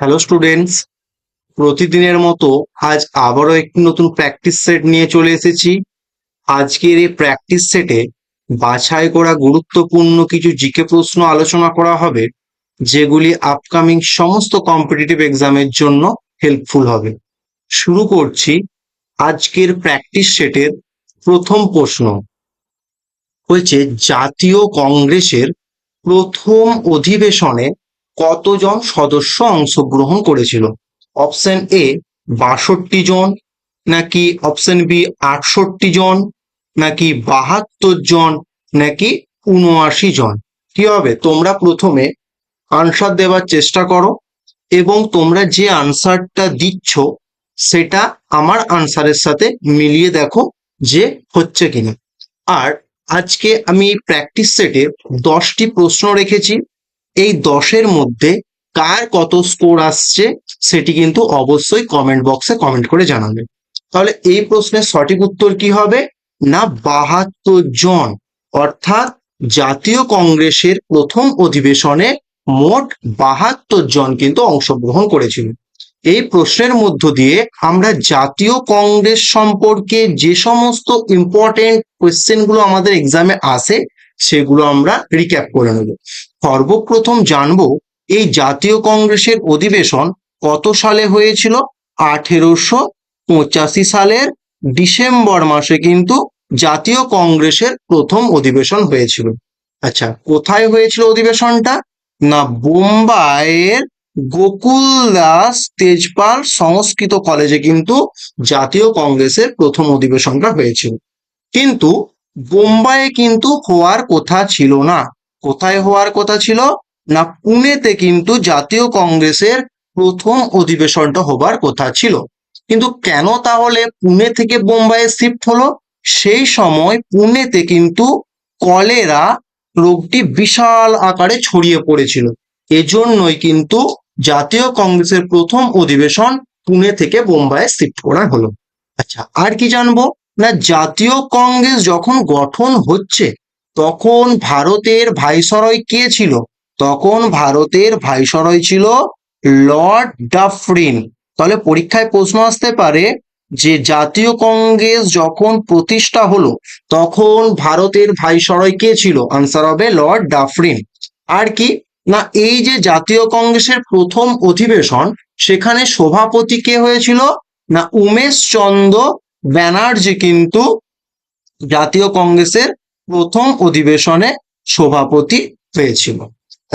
Hello students, প্রতিদিনের মতো আজ আবারও একটি নতুন প্র্যাকটিস সেট নিয়ে চলে এসেছি। আজকের এই প্র্যাকটিস সেটে বাছাই করা গুরুত্বপূর্ণ কিছু জিকে প্রশ্ন আলোচনা করা হবে, যেগুলি আপকামিং সমস্ত কম্পিটিটিভ এক্সামের জন্য হেল্পফুল হবে। শুরু করছি আজকের প্র্যাকটিস সেটের প্রথম প্রশ্ন। হয়েছে, জাতীয় কংগ্রেসের প্রথম অধিবেশনে কতজন সদস্য অংশগ্রহণ করেছিল? অপশন এ ৬২ জন, নাকি অপশন বি ৬৮ জন, নাকি ৭২ জন, নাকি ৭৯ জন? কি হবে? তোমরা প্রথমে আনসার দেওয়ার চেষ্টা করো এবং তোমরা যে আনসারটা দিচ্ছ সেটা আমার আনসারের সাথে মিলিয়ে দেখো যে হচ্ছে কিনা। আর আজকে আমি প্র্যাকটিস সেটে 10টি প্রশ্ন রেখেছি। এই 10-এর মধ্যে কার কত স্কোর আসছে সেটি কিন্তু অবশ্যই কমেন্ট বক্সে কমেন্ট করে জানাবে। তাহলে এই প্রশ্নের সঠিক উত্তর কি হবে? না, ৭২ জন। অর্থাৎ জাতীয় কংগ্রেসের প্রথম অধিবেশনে মোট ৭২ জন কিন্তু অংশগ্রহণ করেছিল। এই প্রশ্নের মধ্য দিয়ে আমরা জাতীয় কংগ্রেস সম্পর্কে যে সমস্ত ইম্পর্টেন্ট কোয়েশ্চেনগুলো আমাদের এক্সামে আসে সেগুলো আমরা রিক্যাপ করে নেব। সর্বপ্রথম জানবো এই জাতীয় কংগ্রেসের অধিবেশন কত সালে হয়েছিল। ১৮৮৫ সালের ডিসেম্বর মাসে কিন্তু জাতীয় কংগ্রেসের প্রথম অধিবেশন হয়েছিল। আচ্ছা, কোথায় হয়েছিল অধিবেশনটা? না, বোম্বাইয়ের গোকুলদাস তেজপাল সংস্কৃত কলেজে কিন্তু জাতীয় কংগ্রেসের প্রথম অধিবেশনটা হয়েছিল। কিন্তু বোম্বাইয়ে কিন্তু হওয়ার কথা ছিল না। কোথায় হওয়ার কথা ছিল? না, পুনেতে কিন্তু জাতীয় কংগ্রেসের প্রথম অধিবেশনটা হবার কথা ছিল। কিন্তু কেন তাহলে পুনে থেকে বোম্বাইয়ে শিফট হলো? সেই সময় পুনেতে কিন্তু কলেরা রোগটি বিশাল আকারে ছড়িয়ে পড়েছিল। এজন্যই কিন্তু জাতীয় কংগ্রেসের প্রথম অধিবেশন পুনে থেকে বোম্বাইয়ে শিফট করা হলো। আচ্ছা, আর কি জানবো? না, জাতীয় কংগ্রেস যখন গঠন হচ্ছে তখন ভারতের ভাইসরয় কে ছিল? তখন ভারতের ভাইসরয় ছিল লর্ড ডাফরিন। তাহলে পরীক্ষায় প্রশ্ন আসতে পারে যে জাতীয় কংগ্রেস যখন প্রতিষ্ঠা হলো তখন ভারতের ভাইসরয় কে ছিল? আনসার হবে লর্ড ডাফরিন। আর কি না, এই যে জাতীয় কংগ্রেসের প্রথম অধিবেশন, সেখানে সভাপতি কে হয়েছিল? না, উমেশ চন্দ্র ব্যানার্জি কিন্তু জাতীয় কংগ্রেসের প্রথম অধিবেশনে সভাপতি হয়েছিল।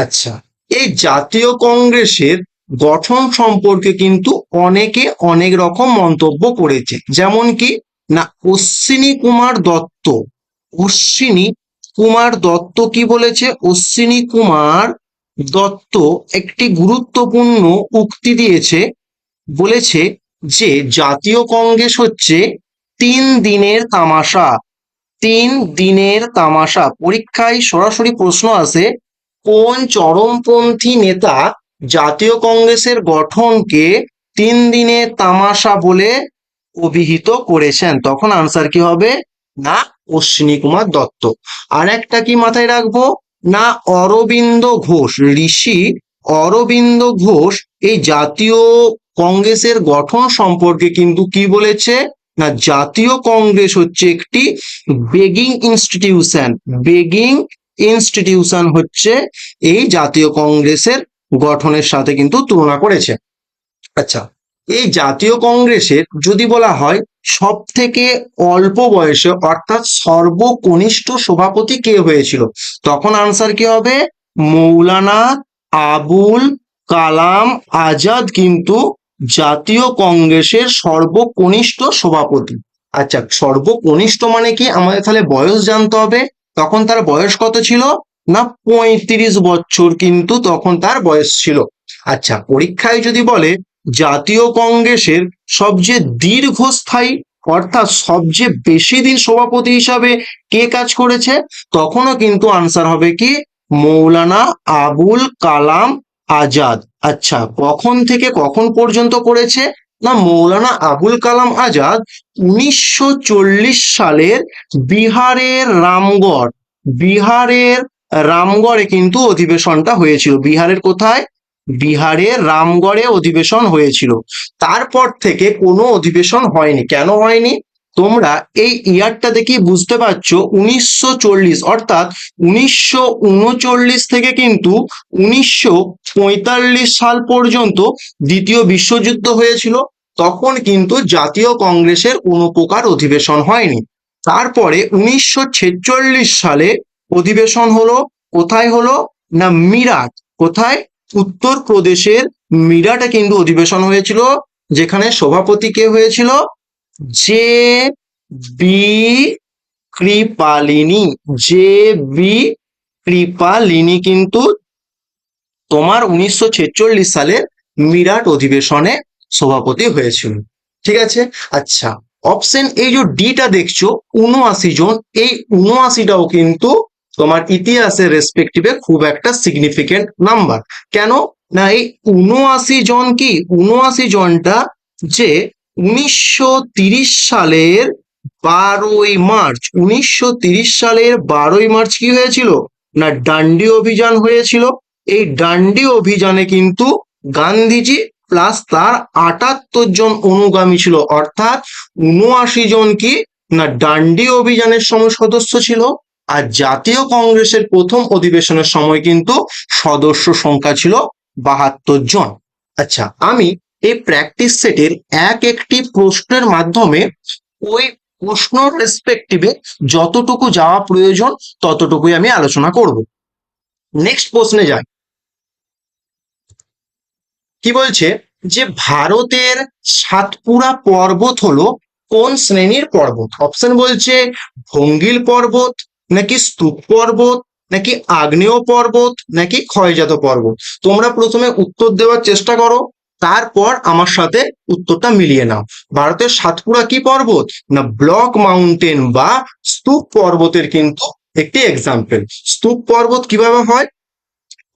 আচ্ছা, এই জাতীয় কংগ্রেসের গঠন সম্পর্কে কিন্তু অনেকে অনেক রকম মন্তব্য করেছে। যেমন কি না, অশ্বিনী কুমার দত্ত অশ্বিনী কুমার দত্ত কি বলেছে? অশ্বিনী কুমার দত্ত একটি গুরুত্বপূর্ণ উক্তি দিয়েছে। বলেছে যে জাতীয় কংগ্রেস হচ্ছে 3 দিনের তামাশা। 3 দিনের তামাশা। পরীক্ষায় সরাসরি প্রশ্ন আসে, কোন চরমপন্থী নেতা জাতীয় কংগ্রেসের গঠনকে 3 দিনের তামাশা বলে অভিহিত করেছেন? তখন আনসার কি হবে? না, অশ্বিনী কুমার দত্ত। আর একটা কি মাথায় রাখবো? না, অরবিন্দ ঘোষ, ঋষি অরবিন্দ ঘোষ এই জাতীয় কংগ্রেসের গঠন সম্পর্কে কিন্তু কি বলেছে? না, জাতীয় কংগ্রেস হচ্ছে একটি বেগিং ইনস্টিটিউশন। বেগিং ইনস্টিটিউশন হচ্ছে এই জাতীয় কংগ্রেসের গঠনের সাথে কিন্তু তুলনা করেছে। আচ্ছা, এই জাতীয় কংগ্রেসের যদি বলা হয় সব থেকে অল্প বয়সে অর্থাৎ সর্বকনিষ্ঠ সভাপতি কে হয়েছিল, তখন আনসার কি হবে? মৌলানা আবুল কালাম আজাদ কিন্তু জাতীয় কংগ্রেসের সর্বকনিষ্ঠ সভাপতি। আচ্ছা, সর্বকনিষ্ঠ মানে কি? আমাদের তাহলে বয়স জানতে হবে। তখন তার বয়স কত ছিল? না, ৩৫ বছর কিন্তু তখন তার বয়স ছিল। আচ্ছা, পরীক্ষায় যদি বলে জাতীয় কংগ্রেসের সবচেয়ে দীর্ঘস্থায়ী অর্থাৎ সবচেয়ে বেশি দিন সভাপতি হিসাবে কে কাজ করেছে, তখনও কিন্তু আনসার হবে কি? মৌলানা আবুল কালাম আজাদ। আচ্ছা, কখন থেকে কখন পর্যন্ত করেছে? না, মৌলানা আবুল কালাম আজাদ ১৯৪০ সালের বিহারের রামগড়ে কিন্তু অধিবেশনটা হয়েছিল। বিহারের কোথায়? বিহারের রামগড়ে অধিবেশন হয়েছিল। তারপর থেকে কোনো অধিবেশন হয়নি। কেন হয়নি? তোমরা এই ইয়ারটা দেখেই বুঝতে পারছো, 1940 অর্থাৎ 1939 থেকে কিন্তু 1945 সাল পর্যন্ত দ্বিতীয় বিশ্বযুদ্ধ হয়েছিল। তখন কিন্তু জাতীয় কংগ্রেসের কোনো প্রকার অধিবেশন হয়নি। তারপরে 1946 সালে অধিবেশন হলো। কোথায় হলো? না মিরাট। কোথায়? উত্তরপ্রদেশের মিরাটে কিন্তু অধিবেশন হয়েছিল, যেখানে সভাপতি কে হয়েছিল? J B Kripalani. J B Kripalani কিন্তু তোমার 1946 সালে মিরাট অধিবেশনে সভাপতি হয়েছিল। ঠিক আছে। আচ্ছা, অপশন এই যে ডিটা দেখছো 79 জন, এই 79টাও কিন্তু তোমার ইতিহাসের রেসপেক্টিভে খুব একটা সিগনিফিকেন্ট নাম্বার। কেন না এই 79 জন কি 79 জনটা যে 1930 সালের 12ই মার্চ 1930 সালের 12ই মার্চ কি হয়েছিল? না ডান্ডি অভিযান হয়েছিল। এই ডান্ডি অভিযানে কিন্তু গান্ধীজি প্লাস তার 78 জন অনুগামী ছিল, অর্থাৎ 79 জন কি না ডান্ডি অভিযানের সময় সদস্য ছিল। আর জাতীয় কংগ্রেসের প্রথম অধিবেশনের সময় কিন্তু সদস্য সংখ্যা ছিল 72 জন। আচ্ছা, আমি এই প্র্যাকটিস সেটের একটি প্রশ্নের মাধ্যমে ওই প্রশ্ন রেসপেক্টিভে যতটুকু যাওয়া প্রয়োজন ততটুকুই আমি আলোচনা করব। নেক্সট প্রশ্নে যাই। কি বলছে যে ভারতের সাতপুরা পর্বত হলো কোন শ্রেণীর পর্বত? অপশন বলছে ভঙ্গিল পর্বত, নাকি স্তূপ পর্বত, নাকি আগ্নেয় পর্বত, নাকি ক্ষয়জাত পর্বত। তোমরা প্রথমে উত্তর দেওয়ার চেষ্টা করো, তারপর আমার সাথে উত্তরটা মিলিয়ে নাও। ভারতের সাতপুরা কি পর্বত? না ব্লক মাউন্টেন বা স্তূপ পর্বতের কিন্তু একটি এক্সাম্পল। স্তূপ পর্বত কিভাবে হয়?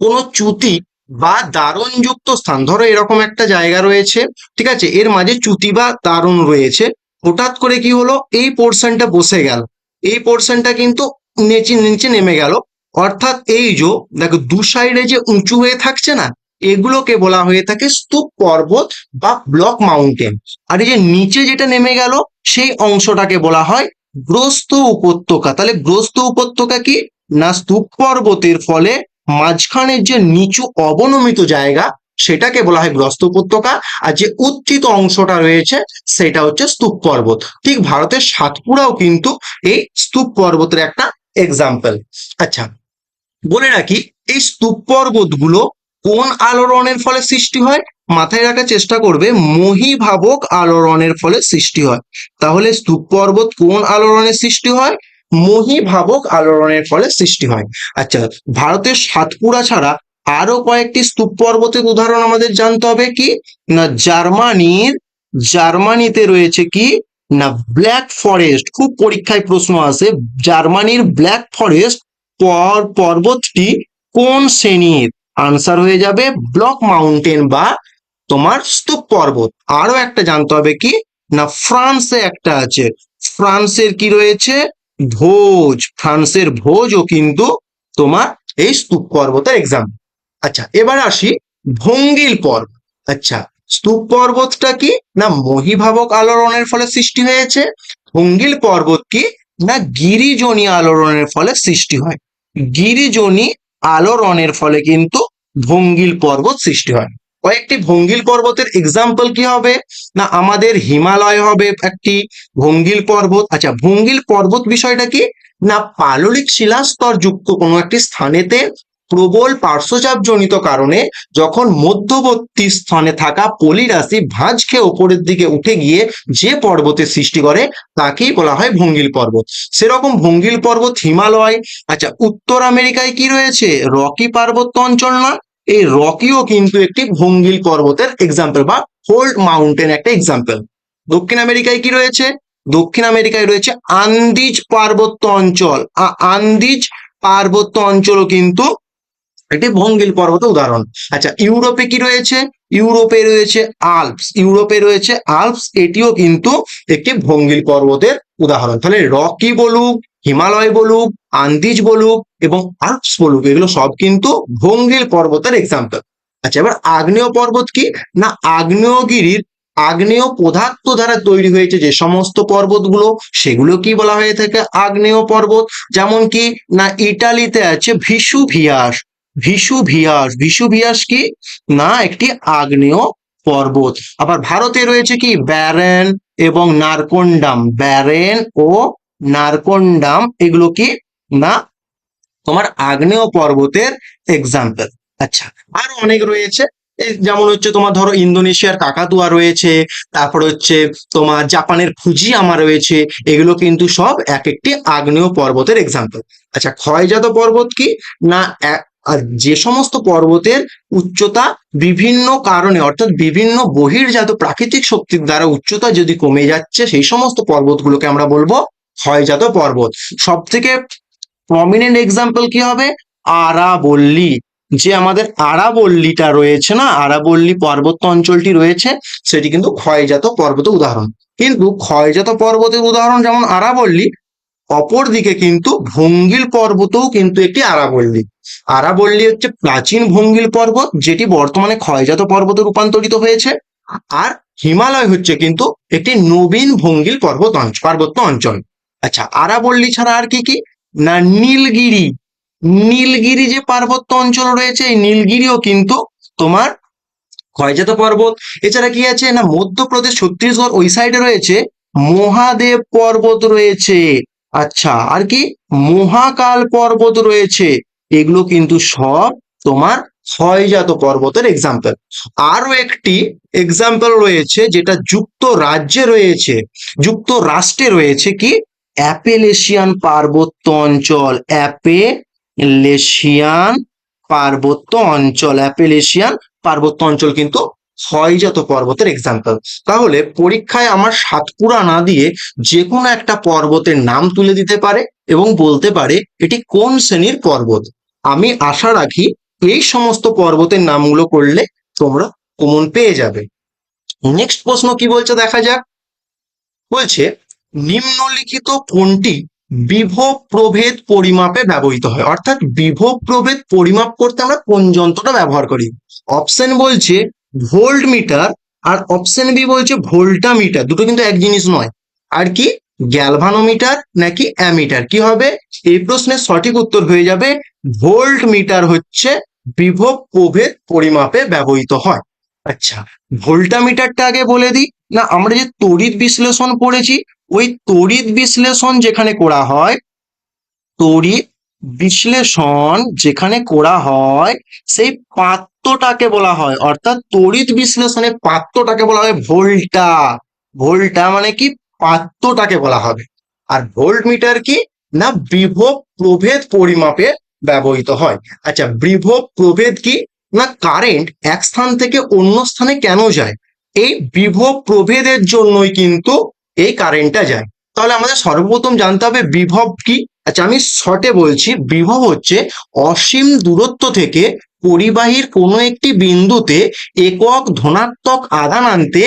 কোনো চ্যুতি বা দারুণযুক্ত স্থান, ধরো এরকম একটা জায়গা রয়েছে, ঠিক আছে, এর মাঝে চ্যুতি বা দারুণ রয়েছে, হঠাৎ করে কি হলো এই পোর্শনটা বসে গেল, এই পোর্শনটা কিন্তু নিচে নিচে নেমে গেল, অর্থাৎ এই যে দেখো দু সাইডে যে উঁচু হয়ে থাকছে না, এগুলোকে বলা হয়ে থাকে স্তূপ পর্বত বা ব্লক মাউন্টেন। আর এই যে নিচে যেটা নেমে গেল সেই অংশটাকে বলা হয় গ্রস্ত উপত্যকা। তাহলে গ্রস্ত উপত্যকা কি না স্তূপ পর্বতের ফলে মাঝখানের যে নিচু অবনমিত জায়গা সেটাকে বলা হয় গ্রস্ত উপত্যকা, আর যে উত্থিত অংশটা রয়েছে সেটা হচ্ছে স্তূপ পর্বত। ঠিক ভারতের সাতপুরাও কিন্তু এই স্তূপ পর্বতের একটা এক্সাম্পল। আচ্ছা, বলে রাখি এই স্তূপ পর্বতগুলো কোন আলোড়নের ফলে সৃষ্টি হয়? মাথায় রাখার চেষ্টা করবে, মহীভাবক আলোড়নের ফলে সৃষ্টি হয়। তাহলে স্তূপ পর্বত কোন আলোড়নের সৃষ্টি হয়? মহীভাবক আলোড়নের ফলে সৃষ্টি হয়। আচ্ছা, ভারতের সাতপুরা ছাড়া আরো কয়েকটি স্তূপ পর্বতের উদাহরণ আমাদের জানতে হবে। কি না জার্মানিতে রয়েছে কি না ব্ল্যাক ফরেস্ট। খুব পরীক্ষায় প্রশ্ন আসে, জার্মানির ব্ল্যাক ফরেস্ট পর্বতটি কোন শ্রেণীর? আনসার হয়ে যাবে ব্লক মাউন্টেন বা তোমার স্তূপ পর্বত। আরো একটা জানতে হবে কি না ফ্রান্সে একটা আছে, ফ্রান্সের কি রয়েছে? ভোজ। ফ্রান্সের ভোজও কিন্তু তোমার এই স্তূপ পর্বতের এক্সাম্পল। আচ্ছা, এবার আসি ভঙ্গিল পর্বত। আচ্ছা, স্তূপ পর্বতটা কি না মহীভাবক আলোড়নের ফলে সৃষ্টি হয়েছে। ভঙ্গিল পর্বত কি না গিরিজনী আলোড়নের ফলে সৃষ্টি হয়। গিরিজনী আলোড়নের ফলে কিন্তু ভঙ্গিল পর্বত সৃষ্টি হয়। কয়েকটি ভঙ্গিল পর্বতের এক্সাম্পল কি হবে না আমাদের হিমালয় হবে একটি ভঙ্গিল পর্বত। আচ্ছা, ভঙ্গিল পর্বত বিষয়টা কি না পাললিক শিলাস্তর যুক্ত কোনো একটি স্থানেতে প্রবল পার্শ্বচাপ জনিত কারণে যখন মধ্যবর্তী স্থানে থাকা পলিরাশি ভাঁজ খেয়ে ওপরের দিকে উঠে গিয়ে যে পর্বতের সৃষ্টি করে তাকেই বলা হয় ভঙ্গিল পর্বত। সেরকম ভঙ্গিল পর্বত হিমালয়। আচ্ছা, উত্তর আমেরিকায় কি রয়েছে? রকি পার্বত্য অঞ্চল না? এই রকিও কিন্তু একটি ভঙ্গিল পর্বতের এক্সাম্পল বা হোল্ড মাউন্টেন একটা এক্সাম্পল। দক্ষিণ আমেরিকায় কি রয়েছে? দক্ষিণ আমেরিকায় রয়েছে আন্দিজ পার্বত্য অঞ্চল। আন্দিজ পার্বত্য অঞ্চলও কিন্তু একটি ভঙ্গিল পর্বতের উদাহরণ। আচ্ছা, ইউরোপে কি রয়েছে? ইউরোপে রয়েছে আল্পস। ইউরোপে রয়েছে আল্পস, এটিও কিন্তু একটি ভঙ্গিল পর্বতের উদাহরণ। তাহলে রকি বলুক, হিমালয় বলুক, আন্দিজ বলুক এবং আল্পস বলুক, এগুলো সব কিন্তু ভঙ্গিল পর্বতের এক্সাম্পল। আচ্ছা, এবার আগ্নেয় পর্বত কি না, আগ্নেয়গিরির আগ্নেয় পদার্থ দ্বারা তৈরি হয়েছে যে সমস্ত পর্বতগুলো, সেগুলো কি বলা হয়ে থাকে, আগ্নেয় পর্বত। যেমন কি না, ইটালিতে আছে ভিসুভিয়াস। ভিসুভিয়াস কি না, একটি আগ্নেয় পর্বত। আবার ভারতে রয়েছে কি ব্যারেন এবং নারকোন্ডাম। ব্যারেন ও নারকোন্ডাম এগুলো কি না তোমার আগ্নেয় পর্বতের এক্সাম্পল। আচ্ছা, আরো অনেক রয়েছে, এই যেমন হচ্ছে তোমার ধরো ইন্দোনেশিয়ার কাকাতুয়া রয়েছে, তারপর হচ্ছে তোমার জাপানের ফুজিয়ামা রয়েছে, এগুলো কিন্তু সব এক একটি আগ্নেয় পর্বতের এক্সাম্পল। আচ্ছা, ক্ষয়জাত পর্বত কি না, আর যে সমস্ত পর্বতের উচ্চতা বিভিন্ন কারণে অর্থাৎ বিভিন্ন বহির্জাত প্রাকৃতিক শক্তির দ্বারা উচ্চতা যদি কমে যাচ্ছে, সেই সমস্ত পর্বতগুলোকে আমরা বলবো ক্ষয়জাত পর্বত। সব থেকে প্রমিনেন্ট এক্সাম্পল কি হবে, আরাবল্লী। যে আমাদের আরাবল্লীটা রয়েছে না, আরাবল্লী পার্বত্য অঞ্চলটি রয়েছে, সেটি কিন্তু ক্ষয়জাত পর্বতের উদাহরণ। কিন্তু ক্ষয়জাত পর্বতের উদাহরণ যেমন আরাবল্লী, অপরদিকে কিন্তু ভঙ্গিল পর্বতও কিন্তু একটি আরাবল্লী। আরাবল্লী হচ্ছে প্রাচীন ভঙ্গিল পর্বত, যেটি বর্তমানে ক্ষয়জাত পর্বতে রূপান্তরিত হয়েছে। আর হিমালয় হচ্ছে কিন্তু একটি নবীন ভঙ্গিল পার্বত্য অঞ্চল। আচ্ছা, আরাবল্লী ছাড়া আর কি কি না, নীলগিরি। নীলগিরি যে পার্বত্য অঞ্চল রয়েছে, এই নীলগিরিও কিন্তু তোমার ক্ষয়জাত পর্বত। এছাড়া কি আছে না, মধ্যপ্রদেশ ছত্তিশগড় ওই সাইডে রয়েছে মহাদেব পর্বত রয়েছে। আচ্ছা, আর কি মহাকাল পর্বত রয়েছে, এগুলো কিন্তু সব তোমার ক্ষয়জাত পর্বতের এক্সাম্পল। আরো একটি এক্সাম্পল রয়েছে যেটা যুক্তরাজ্যে রয়েছে, যুক্তরাষ্ট্রে রয়েছে কি অ্যাপেলেশিয়ান পার্বত্য অঞ্চল। অ্যাপেলেশিয়ান পার্বত্য অঞ্চল, অ্যাপেলেশিয়ান পার্বত্য অঞ্চল কিন্তু ক্ষয়জাত পর্বতের এক্সাম্পল। তাহলে পরীক্ষায় আমার সাতপুরা না দিয়ে যে কোনো একটা পর্বতের নাম তুলে দিতে পারে এবং বলতে পারে এটি কোন শ্রেণীর পর্বত। আমি আশা রাখি এই সমস্ত পর্বতের নামগুলো করলে তোমরা কমন পেয়ে যাবে। নেক্সট প্রশ্ন কি বলছে দেখা যাক। বলছে নিম্নলিখিত কোনটি বিভব প্রভেদ পরিমাপে ব্যবহৃত হয়, অর্থাৎ বিভব প্রভেদ পরিমাপ করতে আমরা কোন যন্ত্রটা ব্যবহার করি। অপশন বলছে ভোল্ট মিটার, আর অপশন বি বলছে ভোল্টা মিটার। দুটো কিন্তু এক জিনিস নয়। আর কি গ্যালভানোমিটার নাকি অ্যামিটার, কি হবে এই প্রশ্নের সঠিক উত্তর হয়ে যাবে ভোল্ট মিটার হচ্ছে বিভব প্রভেদ পরিমাপে ব্যবহৃত হয়। আচ্ছা, ভোল্টামিটারটা আগে বলে দিই না, আমরা যে তড়িৎ বিশ্লেষণ পড়েছি, ওই তড়িৎ বিশ্লেষণ যেখানে করা হয়, তড়িৎ বিশ্লেষণ যেখানে করা হয় সেই পাত্রটাকে বলা হয়, অর্থাৎ তড়িৎ বিশ্লেষণের পাত্রটাকে বলা হয় ভোল্টা। ভোল্টা মানে কি পাত্রটাকে বলা হবে। আর ভোল্ট মিটার কি না, বিভব প্রভেদ পরিমাপে ব্যবহৃত হয়। আচ্ছা, বিভব প্রভেদ কি না, কারেন্ট এক স্থান থেকে অন্য স্থানে কেন যায়, এই বিভব প্রভেদের জন্যই কিন্তু এই কারেন্টটা যায়। তাহলে আমাদের সর্বপ্রথম জানতে হবে বিভব কি। আচ্ছা, আমি শর্টে বলছি, বিভব হচ্ছে অসীম দূরত্ব থেকে পরিবাহীর কোনো একটি বিন্দুতে একক ধনাত্মক আধান আনতে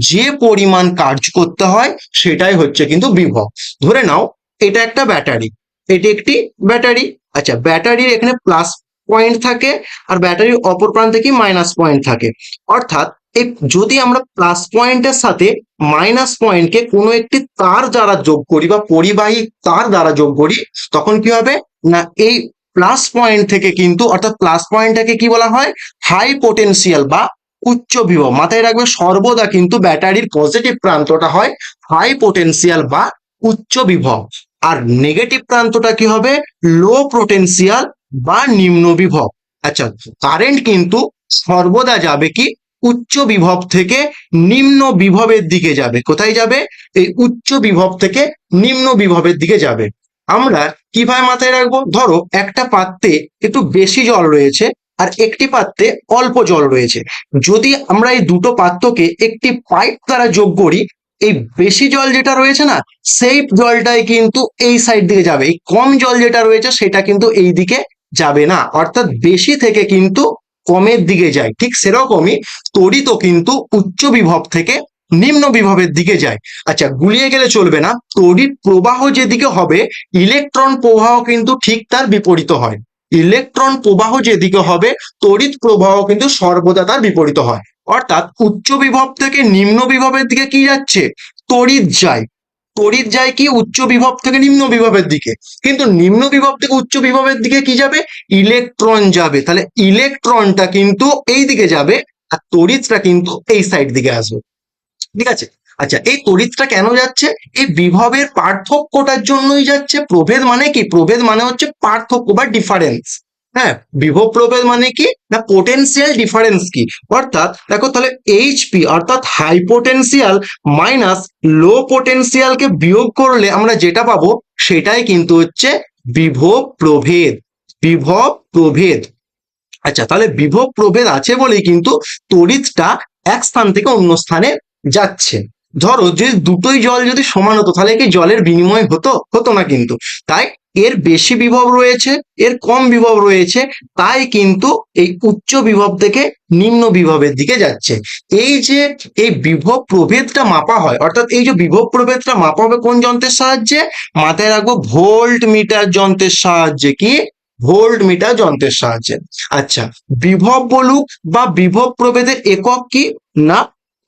যে পরিমাণ কাজ করতে হয় সেটাই হচ্ছে কিন্তু বিভব। ধরে নাও এটা একটা ব্যাটারি, এটি একটি ব্যাটারি। আচ্ছা, ব্যাটারির এখানে প্লাস পয়েন্ট থাকে আর ব্যাটারির অপর প্রান্তে কি মাইনাস পয়েন্ট থাকে। অর্থাৎ এই যদি আমরা প্লাস পয়েন্টের সাথে মাইনাস পয়েন্টকে কোনো একটি তার দ্বারা যোগ করি বা পরিবাহী তার দ্বারা যোগ করি, তখন কি হবে না, এই প্লাস পয়েন্ট থেকে কিন্তু অর্থাৎ প্লাস পয়েন্টটাকে কি বলা হয়, হাই পোটেনশিয়াল বা উচ্চ বিভব। মাথায় রাখবে সর্বদা কিন্তু ব্যাটারির পজিটিভ প্রান্তটা হয় হাই পোটেনশিয়াল বা উচ্চ বিভব, আর নেগেটিভ প্রান্তটা কি হবে লো পোটেনশিয়াল বা নিম্ন বিভব। আচ্ছা, কারেন্ট কিন্তু সর্বদা যাবে কি উচ্চ বিভব থেকে নিম্ন বিভবের দিকে যাবে। কোথায় যাবে, এই উচ্চ বিভব থেকে নিম্ন বিভবের দিকে যাবে। আমরা কিভাবে মাথায় রাখবো, ধরো একটা পাত্রে একটু বেশি জল রয়েছে আর একটি পাত্রে অল্প জল রয়েছে। যদি আমরা এই দুটো পাত্রকে একটি পাইপ দ্বারা যোগ করি, এই বেশি জল যেটা রয়েছে না, সেই জলটাই কিন্তু এই সাইড দিকে যাবে, এই কম জল যেটা রয়েছে সেটা কিন্তু এই দিকে যাবে না। অর্থাৎ বেশি থেকে কিন্তু কমের দিকে যায়। ঠিক সেরকমই তড়িৎও কিন্তু উচ্চ বিভব থেকে নিম্ন বিভবের দিকে যায়। আচ্ছা, গুলিয়ে গেলে চলবে না, তড়িৎ প্রবাহ যেদিকে হবে ইলেকট্রন প্রবাহ কিন্তু ঠিক তার বিপরীত হয়। ইলেকট্রন প্রবাহ যেদিকে হবে তড়িৎ প্রবাহ কিন্তু সর্বদা তার বিপরীত হয়। অর্থাৎ উচ্চ বিভব থেকে নিম্ন বিভবের দিকে কি যাচ্ছে? তড়িৎ যায়। তড়িৎ যায় কি উচ্চ বিভব থেকে নিম্ন বিভবের দিকে, কিন্তু নিম্ন বিভব থেকে উচ্চ বিভবের দিকে কি যাবে? ইলেকট্রন যাবে। তাহলে ইলেকট্রনটা কিন্তু এই দিকে যাবে আর তড়িৎটা কিন্তু এই সাইড দিকে আসবে। ঠিক আছে। আচ্ছা, এই তড়িৎটা কেন যাচ্ছে? এই বিভবের পার্থক্যটার জন্যই যাচ্ছে। প্রভেদ মানে কি? প্রভেদ মানে হচ্ছে পার্থক্য বা ডিফারেন্স। হ্যাঁ, বিভব প্রভেদ মানে কি না পোটেনশিয়াল ডিফারেন্স কি। অর্থাৎ দেখো তাহলে এইচপি অর্থাৎ হাই পোটেনশিয়াল মাইনাস লো পোটেনশিয়ালকে বিয়োগ করলে আমরা যেটা পাবো সেটাই কিন্তু হচ্ছে বিভব প্রভেদ। বিভব প্রভেদ। আচ্ছা, তাহলে বিভব প্রভেদ আছে বলেই কিন্তু তড়িৎটা এক স্থান থেকে অন্য স্থানে যাচ্ছে। ধরো যে দুটোই জল যদি সমান হতো তাহলে কি জলের বিনিময় হতো? হতো না কিন্তু। তাই এর বেশি বিভব রয়েছে, এর কম বিভব রয়েছে, তাই কিন্তু এই উচ্চ বিভব থেকে নিম্ন বিভবের দিকে যাচ্ছে। এই যে এই বিভব প্রভেদটা মাপা হয়, অর্থাৎ এই যে বিভব প্রভেদটা মাপা হবে কোন যন্ত্রের সাহায্যে? মাথায় রাখবো ভোল্ট মিটার যন্ত্রের সাহায্যে। কি? ভোল্ট মিটার যন্ত্রের সাহায্যে। আচ্ছা, বিভব বলুক বা বিভব প্রভেদের একক কি না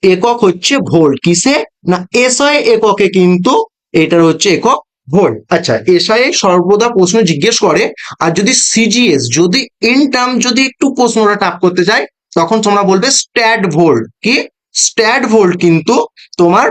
একক হচ্ছে ভোল্ট। কিসে? না এসআই এককে কিন্তু এটার হচ্ছে একক ভোল্ট। আচ্ছা, এসআই সর্বদা প্রশ্ন জিজ্ঞেস করে, আর যদি সিজিএস যদি ইন টার্ম যদি একটু প্রশ্নটা টাপ করতে যায় তখন তোমরা বলবে স্ট্যাট ভোল্ট। কি? স্ট্যাট ভোল্ট কিন্তু তোমার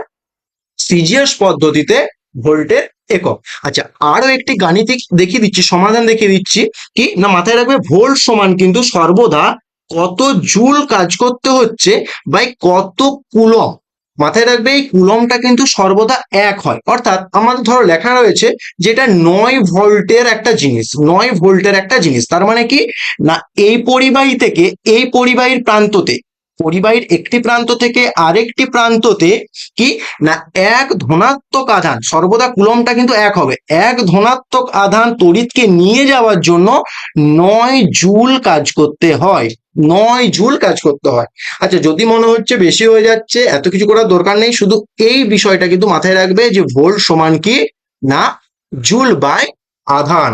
সিজিএস পদ্ধতিতে ভোল্টের একক। আচ্ছা, আরো একটি গাণিতিক দেখিয়ে দিচ্ছি, সমাধান দেখিয়ে দিচ্ছি। কি না মাথায় রাখবে ভোল্ট সমান কিন্তু সর্বদা কত জুল কাজ করতে হচ্ছে বাই কত কুলম। মাথায় রাখবে এই কুলমটা কিন্তু সর্বদা এক হয়। অর্থাৎ আমাদের ধরো লেখা রয়েছে যেটা 9 ভোল্টের একটা জিনিস, 9 ভোল্টের একটা জিনিস। তার মানে কি না এই পরিবাহী থেকে এই পরিবাহীর প্রান্ততে, পরিবাহীর একটি প্রান্ত থেকে আরেকটি প্রান্ততে কি না এক ধনাত্মক আধান, সর্বদা কুলমটা কিন্তু এক হবে, এক ধনাত্মক আধান তড়িৎকে নিয়ে যাওয়ার জন্য 9 জুল কাজ করতে হয়। 9 জুল কাজ করতে হয়। আচ্ছা, যদি মনে হচ্ছে বেশি হয়ে যাচ্ছে, এত কিছু করার দরকার নেই, শুধু এই বিষয়টা কিন্তু মাথায় রাখবে যে ভোল্ট সমান কি না জুল বাই আধান।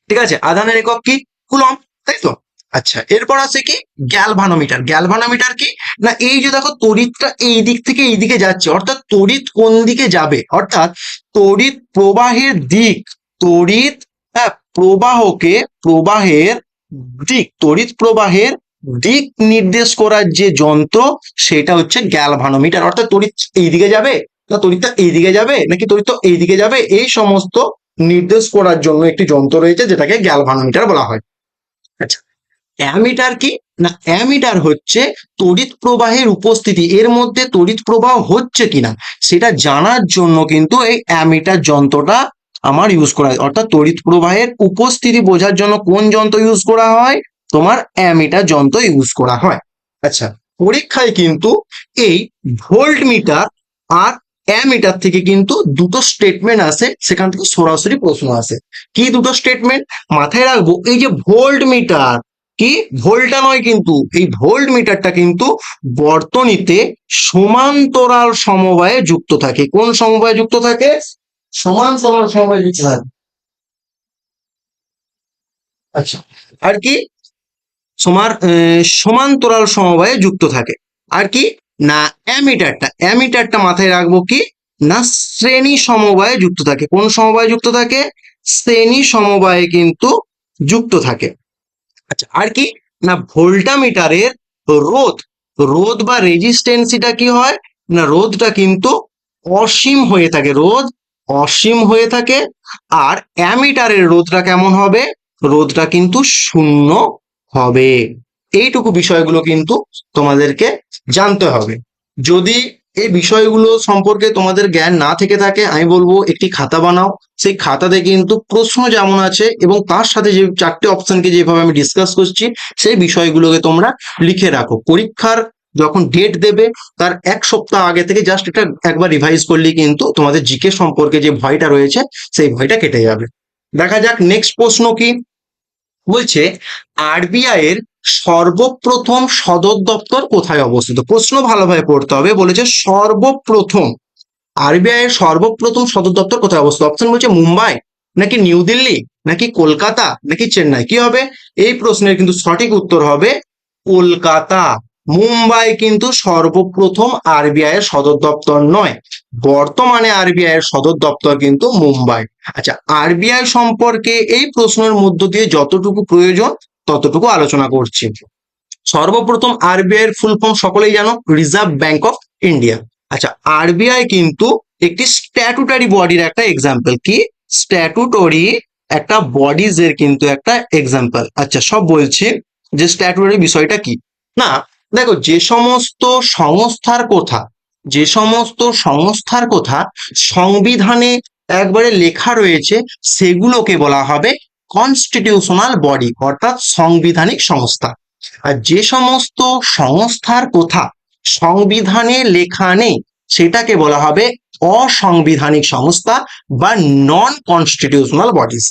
ঠিক আছে, আধানের একক কি? কুলম, তাই তো? আচ্ছা, এরপর আছে কি গ্যালভানোমিটার। গ্যালভানোমিটার কি না এই যে দেখো তড়িৎটা এই দিক থেকে এই দিকে যাচ্ছে, অর্থাৎ তড়িৎ কোন দিকে যাবে, অর্থাৎ তড়িৎ প্রবাহের দিক, তড়িৎ প্রবাহকে প্রবাহের দিক, তড়িৎ প্রবাহের দিক নির্দেশ করার যে যন্ত্র সেটা হচ্ছে গ্যালভানোমিটার। অর্থাৎ তড়িৎ এই দিকে যাবে না তড়িৎটা এই দিকে যাবে নাকি তড়িৎ এই দিকে যাবে, এই সমস্ত নির্দেশ করার জন্য একটি যন্ত্র রয়েছে যেটাকে গ্যালভানোমিটার বলা হয়। আচ্ছা, অ্যামিটার কি না অ্যামিটার হচ্ছে তড়িৎ প্রবাহের উপস্থিতি, এর মধ্যে তড়িৎ প্রবাহ হচ্ছে কিনা সেটা জানার জন্য কিন্তু এই অ্যামিটার যন্ত্রটা আমার ইউজ করা হয়। অর্থাৎ তড়িৎ প্রবাহের উপস্থিতি বোঝার জন্য কোন যন্ত্র ইউজ করা হয়? তোমার অ্যামিটার যন্ত্র ইউজ করা হয়। আচ্ছা, পরীক্ষায় কিন্তু এই ভোল্ট মিটার আর অ্যামিটার থেকে কিন্তু দুটো স্টেটমেন্ট আসে, সেখান থেকে সরাসরি প্রশ্ন আসে। কি দুটো স্টেটমেন্ট? মাথায় রাখবো এই যে ভোল্ট মিটার, কি ভোল্টটা নয় কিন্তু, এই ভোল্ট মিটারটা কিন্তু বর্তনীতে সমান্তরাল সমবায়ে যুক্ত থাকে। কোন সমবায়ে যুক্ত থাকে? সমান্তরাল সমবায়ে যুক্ত থাকে। আচ্ছা, আর কি সমান্তরাল সমবায়ে যুক্ত থাকে। আর কি না অ্যামিটারটা, অ্যামিটারটা মাথায় রাখবো কি না শ্রেণী সমবায়ে যুক্ত থাকে। কোন সমবায়ে যুক্ত থাকে? শ্রেণী সমবায়ে কিন্তু যুক্ত থাকে। আচ্ছা, আর কি না ভোল্টামিটারের রোধ, রোধ বা রেজিস্ট্যান্সটা কি হয় না রোধটা কিন্তু অসীম হয়ে থাকে, রোধ অসীম হয়ে থাকে। আর অ্যামিটারের রোধটা কেমন হবে? রোধটা কিন্তু শূন্য হবে। এইটুকু বিষয়গুলো কিন্তু তোমাদেরকে জানতে হবে। যদি এই বিষয়গুলো সম্পর্কে তোমাদের জ্ঞান না থেকে থাকে আমি বলবো একটি খাতা বানাও, সেই খাতাতে কিন্তু প্রশ্ন যেমন আছে এবং তার সাথে যে 4টে অপশনকে যেভাবে আমি ডিসকাস করছি সেই বিষয়গুলোকে তোমরা লিখে রাখো। পরীক্ষার যখন ডেট দেবে তার 1 সপ্তাহ আগে থেকে জাস্ট এটা একবার রিভাইজ করলেই কিন্তু তোমাদের জিকে সম্পর্কে যে ভয়টা রয়েছে সেই ভয়টা কেটে যাবে। দেখা যাক নেক্সট প্রশ্ন কি বলছে। আরবিআই এর সর্বপ্রথম সদর দপ্তর কোথায় অবস্থিত? প্রশ্ন ভালোভাবে পড়তে হবে। বলেছে সর্বপ্রথম আরবিআই এর সর্বপ্রথম সদর দপ্তর কোথায় অবস্থিত? অপশন বলছে মুম্বাই নাকি নিউ দিল্লি নাকি কলকাতা নাকি চেন্নাই? কি হবে এই প্রশ্নের কিন্তু সঠিক উত্তর হবে কলকাতা। মুম্বাই কিন্তু সর্বপ্রথম আরবিআই এর সদর দপ্তর নয়, বর্তমানে আরবিআই এর সদর দপ্তর কিন্তু মুম্বাই। আচ্ছা, আরবিআই সম্পর্কে এই প্রশ্নের মধ্য দিয়ে যতটুকু প্রয়োজন ততটুকু আলোচনা করছি। সর্বপ্রথম আরবিআই এর ফুল ফর্ম সকলেই জানো, রিজার্ভ ব্যাংক অফ ইন্ডিয়া। আচ্ছা, আরবিআই কিন্তু একটি স্ট্যাটুটারি বডির একটা এক্সাম্পল। কি স্ট্যাটুটরি একটা বডিজ এর কিন্তু একটা এক্সাম্পল। আচ্ছা, সব বলছি যে স্ট্যাটুটরি বিষয়টা কি। না দেখো, যে সমস্ত সংস্থার কথা সংবিধানে একবারে লেখা রয়েছে সেগুলোকে বলা হবে কনস্টিটিউশনাল বডি, অর্থাৎ সাংবিধানিক সংস্থা। আর যে সমস্ত সংস্থার কথা সংবিধানে লেখা নেই সেটাকে বলা হবে অসাংবিধানিক সংস্থা বা নন কনস্টিটিউশনাল বডিজ।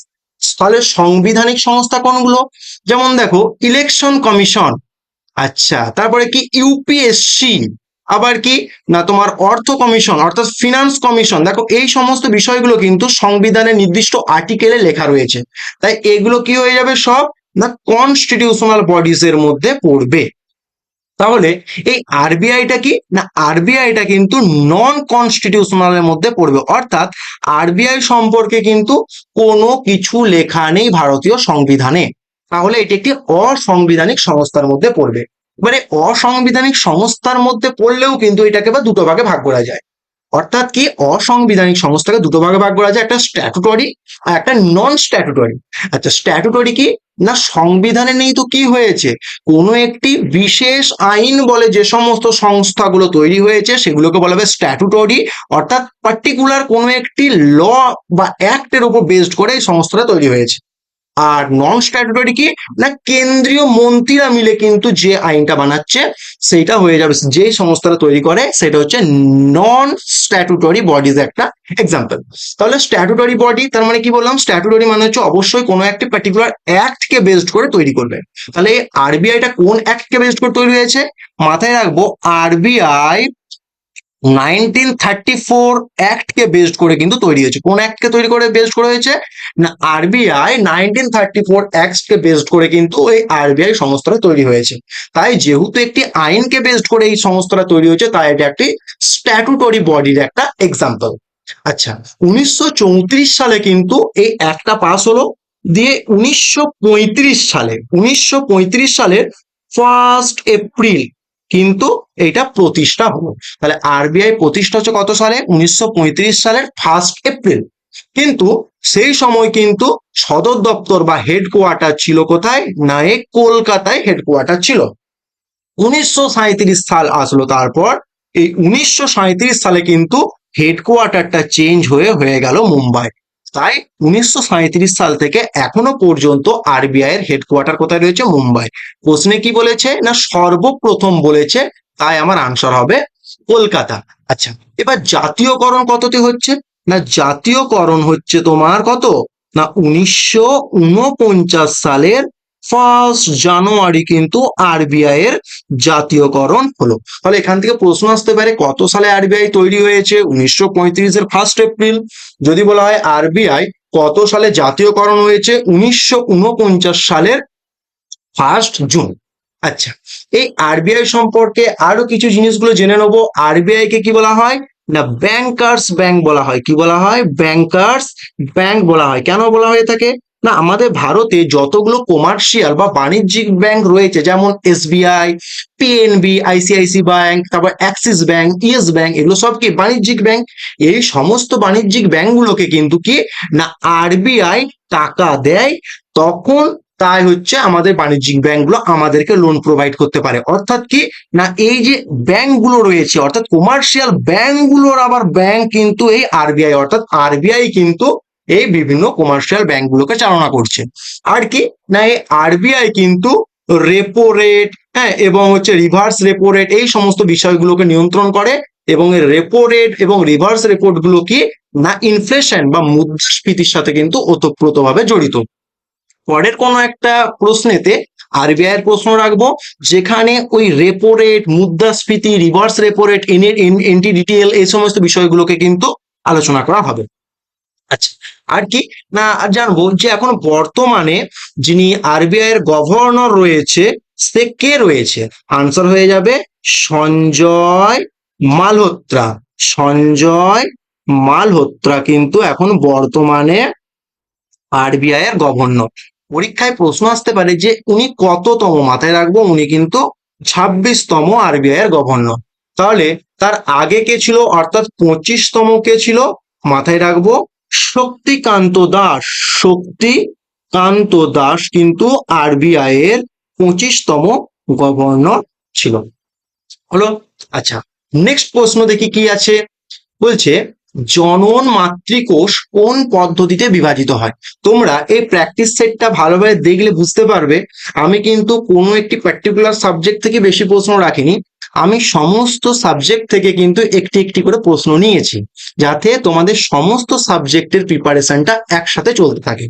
তাহলে সাংবিধানিক সংস্থা কোনগুলো? যেমন দেখো, ইলেকশন কমিশন, আচ্ছা, তারপরে কি ইউপিএসসি, আবার কি না তোমার অর্থ কমিশন অর্থাৎ ফিনান্স কমিশন। দেখো, এই সমস্ত বিষয়গুলো কিন্তু সংবিধানের নির্দিষ্ট আর্টিকেলে লেখা রয়েছে, তাই এগুলো কি হয়ে যাবে সব না কনস্টিটিউশনাল বডিজ এর মধ্যে পড়বে। তাহলে এই আরবিআইটা কি না আরবিআইটা কিন্তু নন কনস্টিটিউশনালের মধ্যে পড়বে, অর্থাৎ আরবিআই সম্পর্কে কিন্তু কোনো কিছু লেখা নেই ভারতীয় সংবিধানে। তাহলে এটি একটি অসাংবিধানিক সংস্থার মধ্যে পড়বে। এবারে অসাংবিধানিক সংস্থার মধ্যে পড়লেও কিন্তু এটাকে আবার দুটো ভাগে ভাগ করা যায়। অর্থাৎ কি অসাংবিধানিক সংস্থাকে দুটো ভাগে ভাগ করা যায়, একটা স্ট্যাটুটরি আর একটা নন স্ট্যাটুটরি। আচ্ছা, স্ট্যাটুটরি কি না সংবিধানে নেই তো কি হয়েছে, কোনো একটি বিশেষ আইন বলে যে সমস্ত সংস্থাগুলো তৈরি হয়েছে সেগুলোকে বলা হবে স্ট্যাটুটরি, অর্থাৎ পার্টিকুলার কোনো একটি ল বা অ্যাক্টের উপর বেসড করে এই সংস্থাটা তৈরি হয়েছে। আর নন স্ট্যাটুটরি কি না কেন্দ্রীয় মন্ত্রীরা মিলে কিন্তু যে আইনটা বানাচ্ছে সেটা হয়ে যাবে, যে সংস্থাটা তৈরি করে সেটা হচ্ছে নন স্ট্যাটুটরি বডিজ একটা এক্সাম্পল। তাহলে স্ট্যাটুটরি বডি তার মানে কি বললাম, স্ট্যাটুটরি মানে হচ্ছে অবশ্যই কোনো একটা পার্টিকুলার অ্যাক্ট কে বেসড করে তৈরি করবে। তাহলে আরবিআইটা কোন অ্যাক্ট কে বেসড করে তৈরি হয়েছে? মাথায় রাখবো, আরবিআই 1934 অ্যাক্ট কে বেসড করে কিন্তু তৈরি হয়েছে। কোন অ্যাক্ট কে তৈরি করে বেসড করে হয়েছে না আরবিআই 1934 অ্যাক্ট কে বেসড করে কিন্তু এই আরবিআই সংস্থাটা তৈরি হয়েছে। তাই যেহেতু একটি আইনকে বেসড করে এই সংস্থাটা তৈরি হয়েছে তাই এটা একটি স্ট্যাটুটরি বডির একটা এক্সাম্পল। আচ্ছা, 1934 সালে কিন্তু এই অ্যাক্টটা পাস হলো, দিয়ে 1935 সালের 1 এপ্রিল কিন্তু এটা প্রতিষ্ঠা হলো। তাহলে আরবিআই প্রতিষ্ঠা হচ্ছে কত সালে? 1935 সালের 1 এপ্রিল। কিন্তু সেই সময় কিন্তু সদর দপ্তর বা হেডকোয়ার্টার ছিল কোথায় না এই কলকাতায় হেডকোয়ার্টার ছিল। 1937 সাল আসলো, তারপর এই 1937 সালে কিন্তু হেডকোয়ার্টারটা চেঞ্জ হয়ে গেল মুম্বাই। তাই 1937 সাল থেকে এখনো পর্যন্ত আরবিআই এর হেডকোয়ার্টার কোথায় রয়েছে? মুম্বাই। প্রশ্নে কি বলেছে না সর্বপ্রথম বলেছে, তাই আমার আনসার হবে কলকাতা। আচ্ছা, এবার জাতীয়করণ কততে হচ্ছে না জাতীয়করণ হচ্ছে তোমার কত না 1949 সালের 1 জানুয়ারি কিন্তু আরবিআই এর জাতীয়করণ হলো। তাহলে এখান থেকে প্রশ্ন আসতে পারে কত সালে আরবিআই তৈরি হয়েছে? 1935 এর 1 এপ্রিল। যদি বলা হয় আরবিআই কত সালে জাতীয়করণ হয়েছে? 1949 সালের 1 জুন। আচ্ছা, এই আরবিআই সম্পর্কে আরো কিছু জিনিসগুলো জেনে নেবো। আরবিআই কে কি বলা হয় না ব্যাংকার্স ব্যাংক বলা হয়। কি বলা হয়? ব্যাংকার্স ব্যাংক বলা হয়। কেন বলা হয়ে থাকে না আমাদের ভারতে যতগুলো কমার্শিয়াল বা বাণিজ্যিক ব্যাংক রয়েছে যেমন এসবিআই, পিএনবি, আইসিআইসি ব্যাংক, তারপর অ্যাক্সিস ব্যাংক, ইয়েস ব্যাংক, এগুলো সব কি বাণিজ্যিক ব্যাংক। এই সমস্ত বাণিজ্যিক ব্যাংকগুলোকে কিন্তু কি না আরবিআই টাকা দেয়, তখন তাই হচ্ছে আমাদের বাণিজ্যিক ব্যাংকগুলো আমাদেরকে লোন প্রোভাইড করতে পারে। অর্থাৎ কি না এই যে ব্যাংকগুলো রয়েছে অর্থাৎ কমার্শিয়াল ব্যাংকগুলোর আবার ব্যাংক কিন্তু এই আরবিআই, অর্থাৎ আরবিআই কিন্তু এই বিভিন্ন কমার্শিয়াল ব্যাংকগুলোকে চালনা করছে। আর কি না এই আরবিআই কিন্তু রেপো রেট, হ্যাঁ, এবং হচ্ছে রিভার্স রেপো রেট এই সমস্ত বিষয়গুলোকে নিয়ন্ত্রণ করে, এবং এই রেপো রেট এবং রিভার্স রেপো গুলো কি না ইনফ্লেশন বা মুদ্রাস্ফীতির সাথে কিন্তু ওতপ্রোতভাবে জড়িত। পরের কোনো একটা প্রশ্নেতে আরবিআই এর প্রশ্ন রাখবো যেখানে ওই রেপো রেট, মুদ্রাস্ফীতি, রিভার্স রেপো রেট, এনটিডিটিএল এই সমস্ত বিষয়গুলোকে কিন্তু আলোচনা করা হবে। আচ্ছা, আর কি না আর জানবো যে এখন বর্তমানে যিনি আরবিআই এর গভর্নর রয়েছে সে কে রয়েছে? আনসার হয়ে যাবে সঞ্জয় মালহোত্রা। সঞ্জয় মালহোত্রা কিন্তু এখন বর্তমানে আরবিআই এর গভর্নর। পরীক্ষায় প্রশ্ন আসতে পারে যে উনি কততম, মাথায় রাখবো উনি কিন্তু 26তম আরবিআই এর গভর্নর। তাহলে তার আগে কে ছিল, অর্থাৎ 25তম কে ছিল? মাথায় রাখবো শক্তিকান্ত দাস। শক্তিকান্ত দাস কিন্তু আরবিআই এর 25তম গভর্নর ছিল। হলো। আচ্ছা, নেক্সট প্রশ্ন দেখি কি আছে। বলছে জনন মাতৃকোষ কোন পদ্ধতিতে বিভাজিত হয়? তোমরা এই প্র্যাকটিস সেটটা ভালোভাবে দেখলে বুঝতে পারবে আমি কিন্তু কোনো একটি পার্টিকুলার সাবজেক্ট থেকে বেশি প্রশ্ন রাখিনি, আমি সমস্ত সাবজেক্ট থেকে কিন্তু একটি একটি করে প্রশ্ন নিয়েছি, যাতে তোমাদের সমস্ত সাবজেক্টের প্রিপারেশনটা একসাথে চলতে থাকে।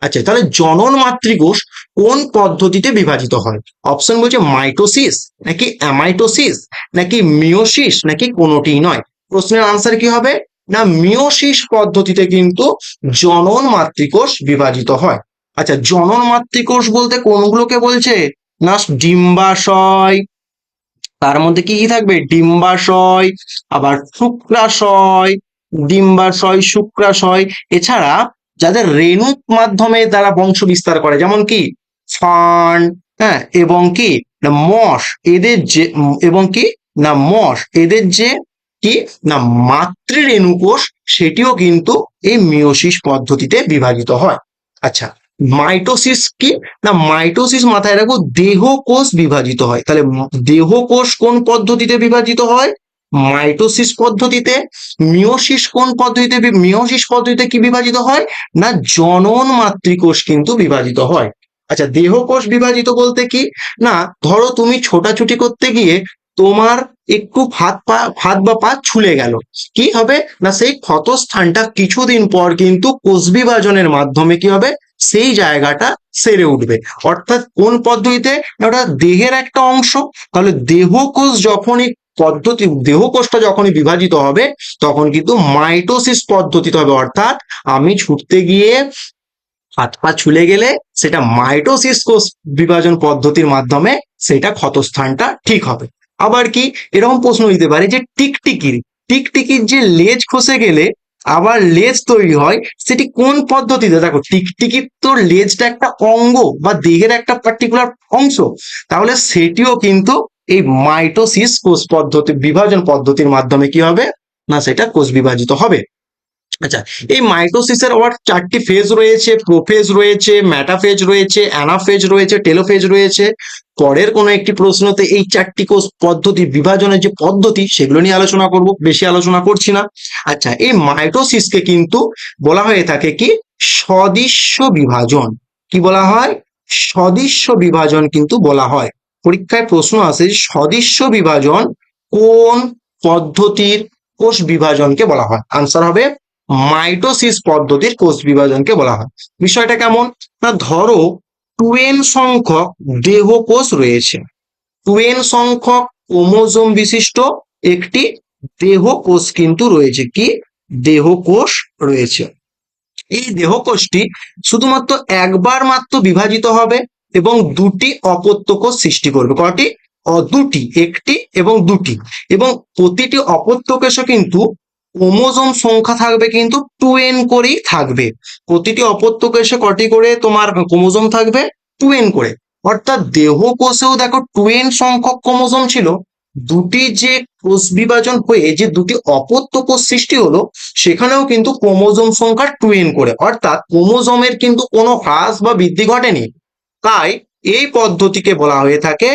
আচ্ছা, তাহলে জনন মাতৃকোষ কোন পদ্ধতিতে বিভাজিত হয়? অপশন বলছে মাইটোসিস, নাকি অ্যামাইটোসিস, নাকি মিওসিস, নাকি কোনোটিই নয়। প্রশ্নের আনসার কি হবে? না মিওসিস পদ্ধতিতে কিন্তু জনন মাতৃকোষ বিভাজিত হয়। আচ্ছা, জনন মাতৃকোষ বলতে কোনগুলোকে বলছে? না ডিম্বাশয়, তার মধ্যে কি কি থাকবে? ডিম্বাশয়, আবার শুক্রাশয়, ডিম্বাশয়, শুক্রাশয়, এছাড়া যাদের রেণুক মাধ্যমে তারা বংশ বিস্তার করে, যেমন কি ফার্ন, হ্যাঁ, এবং কি না মশ, এদের যে এবং কি না মশ, এদের যে কি না মাতৃরেণুকোষ, সেটিও কিন্তু এই মিওসিস পদ্ধতিতে বিভাজিত হয়। আচ্ছা, মাইটোসিস কি না মাইটোসিস মাথায় রাখো দেহকোষ বিভাজিত হয়। তাহলে দেহকোষ কোন পদ্ধতিতে বিভাজিত হয়? মাইটোসিস পদ্ধতিতে। মিওসিস কোন পদ্ধতিতে মিওসিস পদ্ধতিতে কি বিভাজিত হয়? না জনন মাতৃকোষ কিন্তু বিভাজিত হয়। আচ্ছা, দেহকোষ বিভাজিত বলতে কি না ধরো তুমি ছোটাছুটি করতে গিয়ে তোমার একটু হাত বা পা ছুলে গেল, কি হবে না সেই ক্ষতস্থানটা কিছুদিন পর কিন্তু কোষ বিভাজনের মাধ্যমে কি হবে সেই জায়গাটা সেরে উঠবে। অর্থাৎ কোন পদ্ধতিতে? ওটা দেহের একটা অংশ। তাহলে দেহকোষ যখনই দেহকোষটা যখনই বিভাজিত হবে তখন কিন্তু মাইটোসিস পদ্ধতিতে হবে। অর্থাৎ আমি ছুটতে গিয়ে হাত পা ছুলে গেলে সেটা মাইটোসিস কোষ বিভাজন পদ্ধতির মাধ্যমে সেটা ক্ষতস্থানটা ঠিক হবে। আবার কি এরকম প্রশ্ন দিতে পারে যে টিকটিকির যে লেজ খসে গেলে আবার লেজ তৈরি হয়, সেটি কোন পদ্ধতিতে? দেখো টিকটিকির তো লেজটা একটা অঙ্গ বা দেহের একটা পার্টিকুলার অংশ, তাহলে সেটিও কিন্তু এই মাইটোসিস কোষ পদ্ধতি বিভাজন পদ্ধতির মাধ্যমে কি হবে না সেটা কোষ বিভাজিত হবে। আচ্ছা, এই মাইটোসিসের আবার 4টি ফেজ রয়েছে, প্রোফেজ রয়েছে, মেটাফেজ রয়েছে, অ্যানাফেজ রয়েছে, টেলোফেজ রয়েছে। পরের কোনো একটি প্রশ্নতে এই 4টি কোষ পদ্ধতি বিভাজনের যে পদ্ধতি সেগুলো নিয়ে আলোচনা করব, বেশি আলোচনা করছি না। আচ্ছা, এই মাইটোসিসকে কিন্তু বলা হয়ে থাকে কি সদিশ্য বিভাজন। কি বলা হয়? সদিশ্য বিভাজন কিন্তু বলা হয়। পরীক্ষায় প্রশ্ন আসে সদিশ্য বিভাজন কোন পদ্ধতির কোষ বিভাজনকে বলা হয়? আনসার হবে মাইটোসিস পদ্ধতির কোষ বিভাজনকে বলা হয়। বিষয়টা কেমন না ধরো 2n সংখ্যক দেহকোষ রয়েছে, 2n সংখ্যক ক্রোমোজোম বিশিষ্ট একটি দেহকোষ কিন্তু রয়েছে। কি দেহকোষ রয়েছে? এই দেহকোষটি শুধুমাত্র একবার মাত্র বিভাজিত হবে এবং দুটি অপত্য কোষ সৃষ্টি করবে। কয়টি? দুটি, একটি এবং দুটি। এবং প্রতিটি অপত্য কোষে কিন্তু ক্রোমোজোম সংখ্যা থাকবে কিন্তু 2n করেই থাকবে। প্রতিটি অপত্য কোষে কটি করে তোমার ক্রোমোজোম থাকবে? 2n করে। অর্থাৎ দেহকোষেও দেখো 2n সংখ্যক ক্রোমোজোম ছিল, দুটি যে কোষ বিভাজন হয়ে যে দুটি অপত্য কোষ সৃষ্টি হলো সেখানেও কিন্তু ক্রোমোজোম সংখ্যা 2n করে। অর্থাৎ ক্রোমোজোমের কিন্তু কোনো হ্রাস বা বৃদ্ধি ঘটেনি। তাই এই পদ্ধতিকে বলা হয়ে থাকে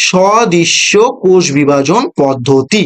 সদৃশ্য কোষ বিভাজন পদ্ধতি।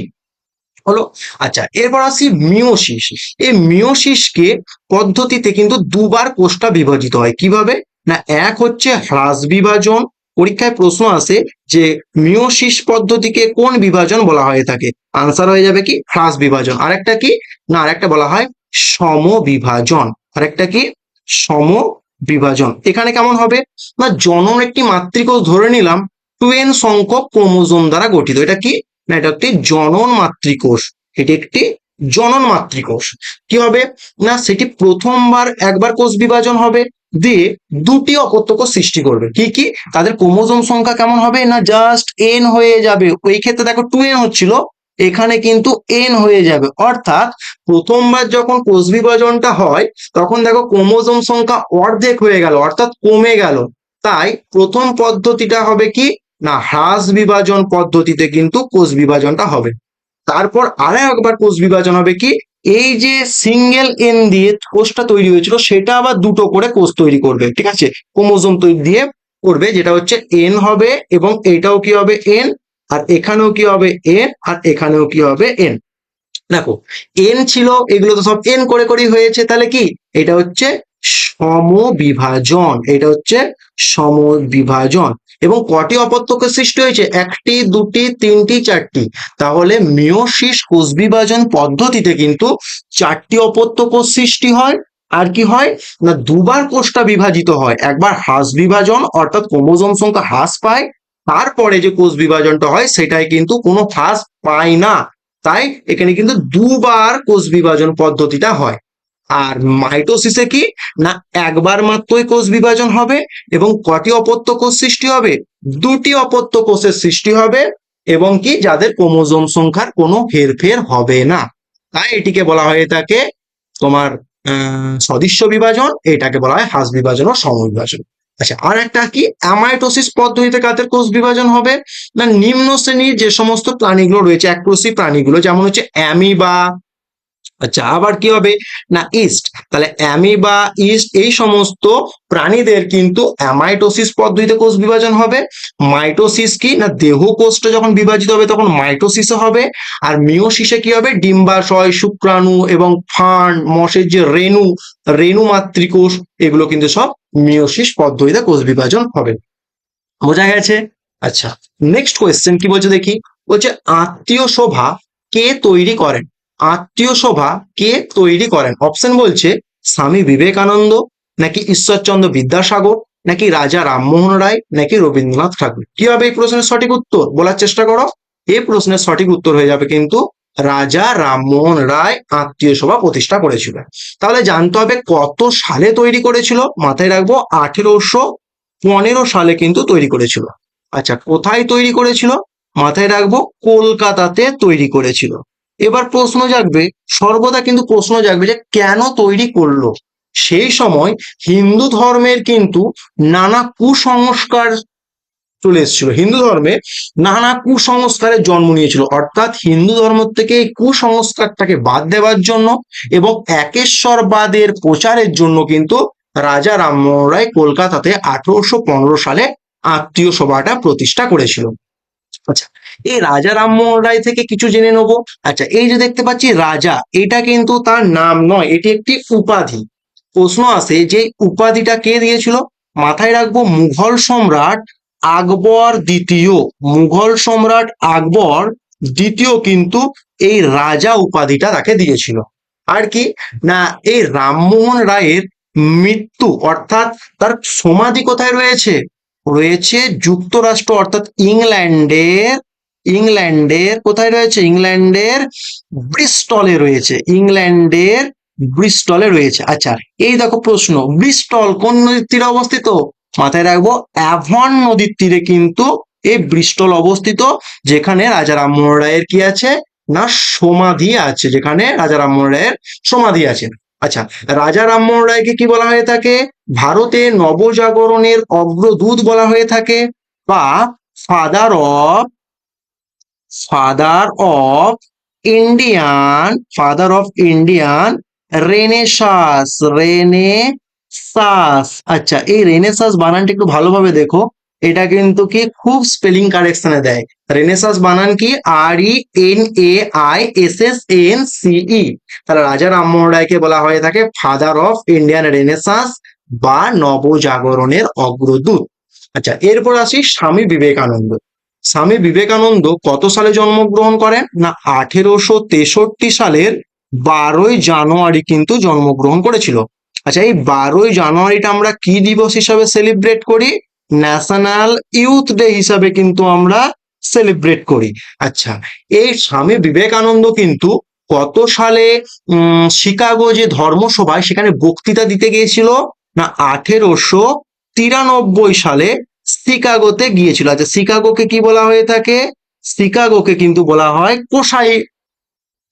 হলো। আচ্ছা, এরপর আসি মিওসিস। এই মিওসিসকে পদ্ধতিতে কিন্তু দুবার কোষটা বিভাজিত হয়। কিভাবে না এক হচ্ছে হ্রাস বিভাজন। পরীক্ষায় প্রশ্ন আসে যে মিওসিস পদ্ধতিকে কোন বিভাজন বলা হয়ে থাকে? আনসার হয়ে যাবে কি হ্রাস বিভাজন। আরেকটা কি না আরেকটা বলা হয় সমবিভাজন। আরেকটা কি সমবিভাজন। এখানে কেমন হবে না জনন একটি মাতৃকোষ ধরে নিলাম 2n সংখ্যক ক্রোমোজোম দ্বারা গঠিত। এটা কি না এটা একটি জনন মাতৃকোষ। এটি একটি জনন মাতৃকোষ। কি হবে না সেটি প্রথমবার একবার কোষ বিভাজন হবে, দিয়ে দুটি অপত্য কোষ সৃষ্টি করবে। কি কি? তাদের ক্রোমোজোম সংখ্যা কেমন হবে না জাস্ট এন হয়ে যাবে। ওই ক্ষেত্রে দেখো 2n হচ্ছিল, এখানে কিন্তু এন হয়ে যাবে। অর্থাৎ প্রথমবার যখন কোষ বিভাজনটা হয় তখন দেখো ক্রোমোজোম সংখ্যা অর্ধেক হয়ে গেল, অর্থাৎ কমে গেল। তাই প্রথম পদ্ধতিটা হবে কি না হ্রাস বিভাজন পদ্ধতিতে কিন্তু কোষ বিভাজনটা হবে। তারপর আরো একবার কোষ বিভাজন হবে কি এই যে সিঙ্গেল এন দিয়ে কোষটা তৈরি হয়েছিল সেটা আবার দুটো করে কোষ তৈরি করবে, ঠিক আছে, ক্রোমোজোম তৈরি দিয়ে করবে, যেটা হচ্ছে এন হবে, এবং এটাও কি হবে এন, আর এখানেও কি হবে এন, আর এখানেও কি হবে এন। দেখো এন ছিল, এগুলো তো সব এন করে করেই হয়েছে, তাহলে কি এটা হচ্ছে সমবিভাজন, এটা হচ্ছে সমবিভাজন। এবং কটি অপত্যকের সৃষ্টি হয়েছে? একটি, দুটি, তিনটি, চারটি। তাহলে মিয়োসিস কোষ বিভাজন পদ্ধতিতে কিন্তু চারটি অপত্য কোষ সৃষ্টি হয়। আর কি হয় না দুবার কোষটা বিভাজিত হয়, একবার হ্রাস বিভাজন অর্থাৎ ক্রোমোজোম সংখ্যা হ্রাস পায়, তারপরে যে কোষ বিভাজনটা হয় সেটাই কিন্তু কোনো হ্রাস পায় না। তাই এখানে কিন্তু দুবার কোষ বিভাজন পদ্ধতিটা হয়। আর মাইটোসিসে কি না একবার মাত্রই কোষ বিভাজন হবে, এবং কটি অপত্য কোষ সৃষ্টি হবে? দুটি অপত্য কোষের সৃষ্টি হবে, এবং কি যাদের ক্রোমোজোম সংখ্যার কোনো হেরফের হবে না। তাই এটিকে বলা হয়ে থাকে তোমার সদৃশ্য বিভাজন, এটাকে বলা হয় হ্রাস বিভাজন ও সমবিভাজন। আচ্ছা, আর একটা কি অ্যামাইটোসিস পদ্ধতিতে কাদের কোষ বিভাজন হবে না নিম্ন শ্রেণীর যে সমস্ত প্রাণীগুলো রয়েছে এককোষী প্রাণীগুলো, যেমন হচ্ছে অ্যামিবা। আচ্ছা, আবার কি হবে না ইস্ট। তাহলে অ্যামিবা, ইস্ট এই সমস্ত প্রাণীদের কিন্তু অ্যামাইটোসিস পদ্ধতিতে কোষ বিভাজন হবে। মাইটোসিস কি না দেহ কোষটা যখন বিভাজিত হবে তখন মাইটোসিসে হবে। আর মিওসিসে কি হবে ডিম্বাশয়, শুক্রাণু এবং ফান্ড, মশের যে রেণু, রেণু মাতৃকোষ, এগুলো কিন্তু সব মিওসিস পদ্ধতিতে কোষ বিভাজন হবে। বোঝা গেছে? আচ্ছা, নেক্সট কোয়েশ্চেন কি বলছে দেখি। বলছে আত্মীয় শোভা কে তৈরি করেন? আত্মীয় শোভা কে তৈরি করেন? অপশন বলছে স্বামী বিবেকানন্দ, নাকি ঈশ্বরচন্দ্র বিদ্যাসাগর, নাকি রাজা রামমোহন রায়, নাকি রবীন্দ্রনাথ ঠাকুর। কি হবে এই প্রশ্নের সঠিক উত্তর? বলার চেষ্টা করো। এই প্রশ্নের সঠিক উত্তর হয়ে যাবে কিন্তু রাজা রামমোহন রায় আত্মীয় সভা প্রতিষ্ঠা করেছিল। তাহলে জানতে হবে কত সালে তৈরি করেছিল। মাথায় রাখবো 1815 সালে কিন্তু তৈরি করেছিল। আচ্ছা, কোথায় তৈরি করেছিল? মাথায় রাখবো কলকাতাতে তৈরি করেছিল। এবার প্রশ্ন জাগবে, সর্বদা কিন্তু প্রশ্ন জাগবে যে কেন তৈরি করলো। সেই সময় হিন্দু ধর্মের কিন্তু নানা কুসংস্কার চলে এসেছিল, হিন্দু ধর্মে নানা কুসংস্কারের জন্ম নিয়েছিল। অর্থাৎ হিন্দু ধর্ম থেকে এই কুসংস্কারটাকে বাদ দেওয়ার জন্য এবং একেশ্বরবাদের প্রচারের জন্য কিন্তু রাজা রামমোহন রায় কলকাতাতে 1815 সালে আত্মীয় সভাটা প্রতিষ্ঠা করেছিল। আচ্ছা, এই রাজা রামমোহন রায় থেকে কিছু জেনে নেবো। আচ্ছা, এই যে দেখতে পাচ্ছি রাজা, এটা কিন্তু তার নাম নয়, এটি একটি উপাধি। প্রশ্ন আসে যে উপাধিটা কে দিয়েছিল। মাথায় রাখবো মুঘল সম্রাট আকবর দ্বিতীয়, মুঘল সম্রাট আকবর দ্বিতীয় কিন্তু এই রাজা উপাধিটা তাকে দিয়েছিল। আর কি না এই রামমোহন রায়ের মৃত্যু অর্থাৎ তার সমাধি কোথায় রয়েছে? রয়েছে যুক্তরাষ্ট্র অর্থাৎ ইংল্যান্ডের, ইংল্যান্ডের কোথায় রয়েছে? ইংল্যান্ডের ব্রিস্টলে রয়েছে, ইংল্যান্ডের ব্রিস্টলে রয়েছে। আচ্ছা, এই দেখো প্রশ্ন, ব্রিস্টল কোন নদীর তীরে অবস্থিত? মাথায় রাখবো অ্যাভন নদীর তীরে কিন্তু এই ব্রিস্টল অবস্থিত, যেখানে রাজা রামমোহন রায়ের কি আছে না সমাধি আছে, যেখানে রাজা রামমোহন রায়ের সমাধি আছে। আচ্ছা, রাজা রামমোহন রায়কে কি বলা হয়ে থাকে? ভারতে নবজাগরণের অগ্রদূত বলা হয়ে থাকে, বা father of, father of Indian, father of Indian Renaissance, Renaissance. আচ্ছা, এই রেনেসাস বানানটা একটু ভালোভাবে দেখো, এটা কিন্তু কি খুব স্পেলিং কারেকশনে দেয়। রেনেসাস বানান কি RENAISSANCE। তাহলে রাজা রামমোহন রায়কে বলা হয়ে থাকে ফাদার অফ ইন্ডিয়ান রেনেসাস বা নবজাগরণের অগ্রদূত। আচ্ছা, এরপর আসি স্বামী বিবেকানন্দ। স্বামী বিবেকানন্দ কত সালে জন্মগ্রহণ করেন না 1863 সালের 12ই জানুয়ারি কিন্তু জন্মগ্রহণ করেছিল। আচ্ছা, এই 12ই জানুয়ারিটা আমরা কি দিবস হিসাবে সেলিব্রেট করি? ন্যাশনাল ইউথ ডে হিসাবে কিন্তু আমরা সেলিব্রেট করি। আচ্ছা, এই স্বামী বিবেকানন্দ কিন্তু কত সালে শিকাগো যে ধর্মসভায় সেখানে বক্তৃতা দিতে গিয়েছিল? না 1893 সালে শিকাগোতে গিয়েছিল। আচ্ছা, শিকাগোকে কি বলা হয়ে থাকে? শিকাগোকে কিন্তু বলা হয় কোসাই,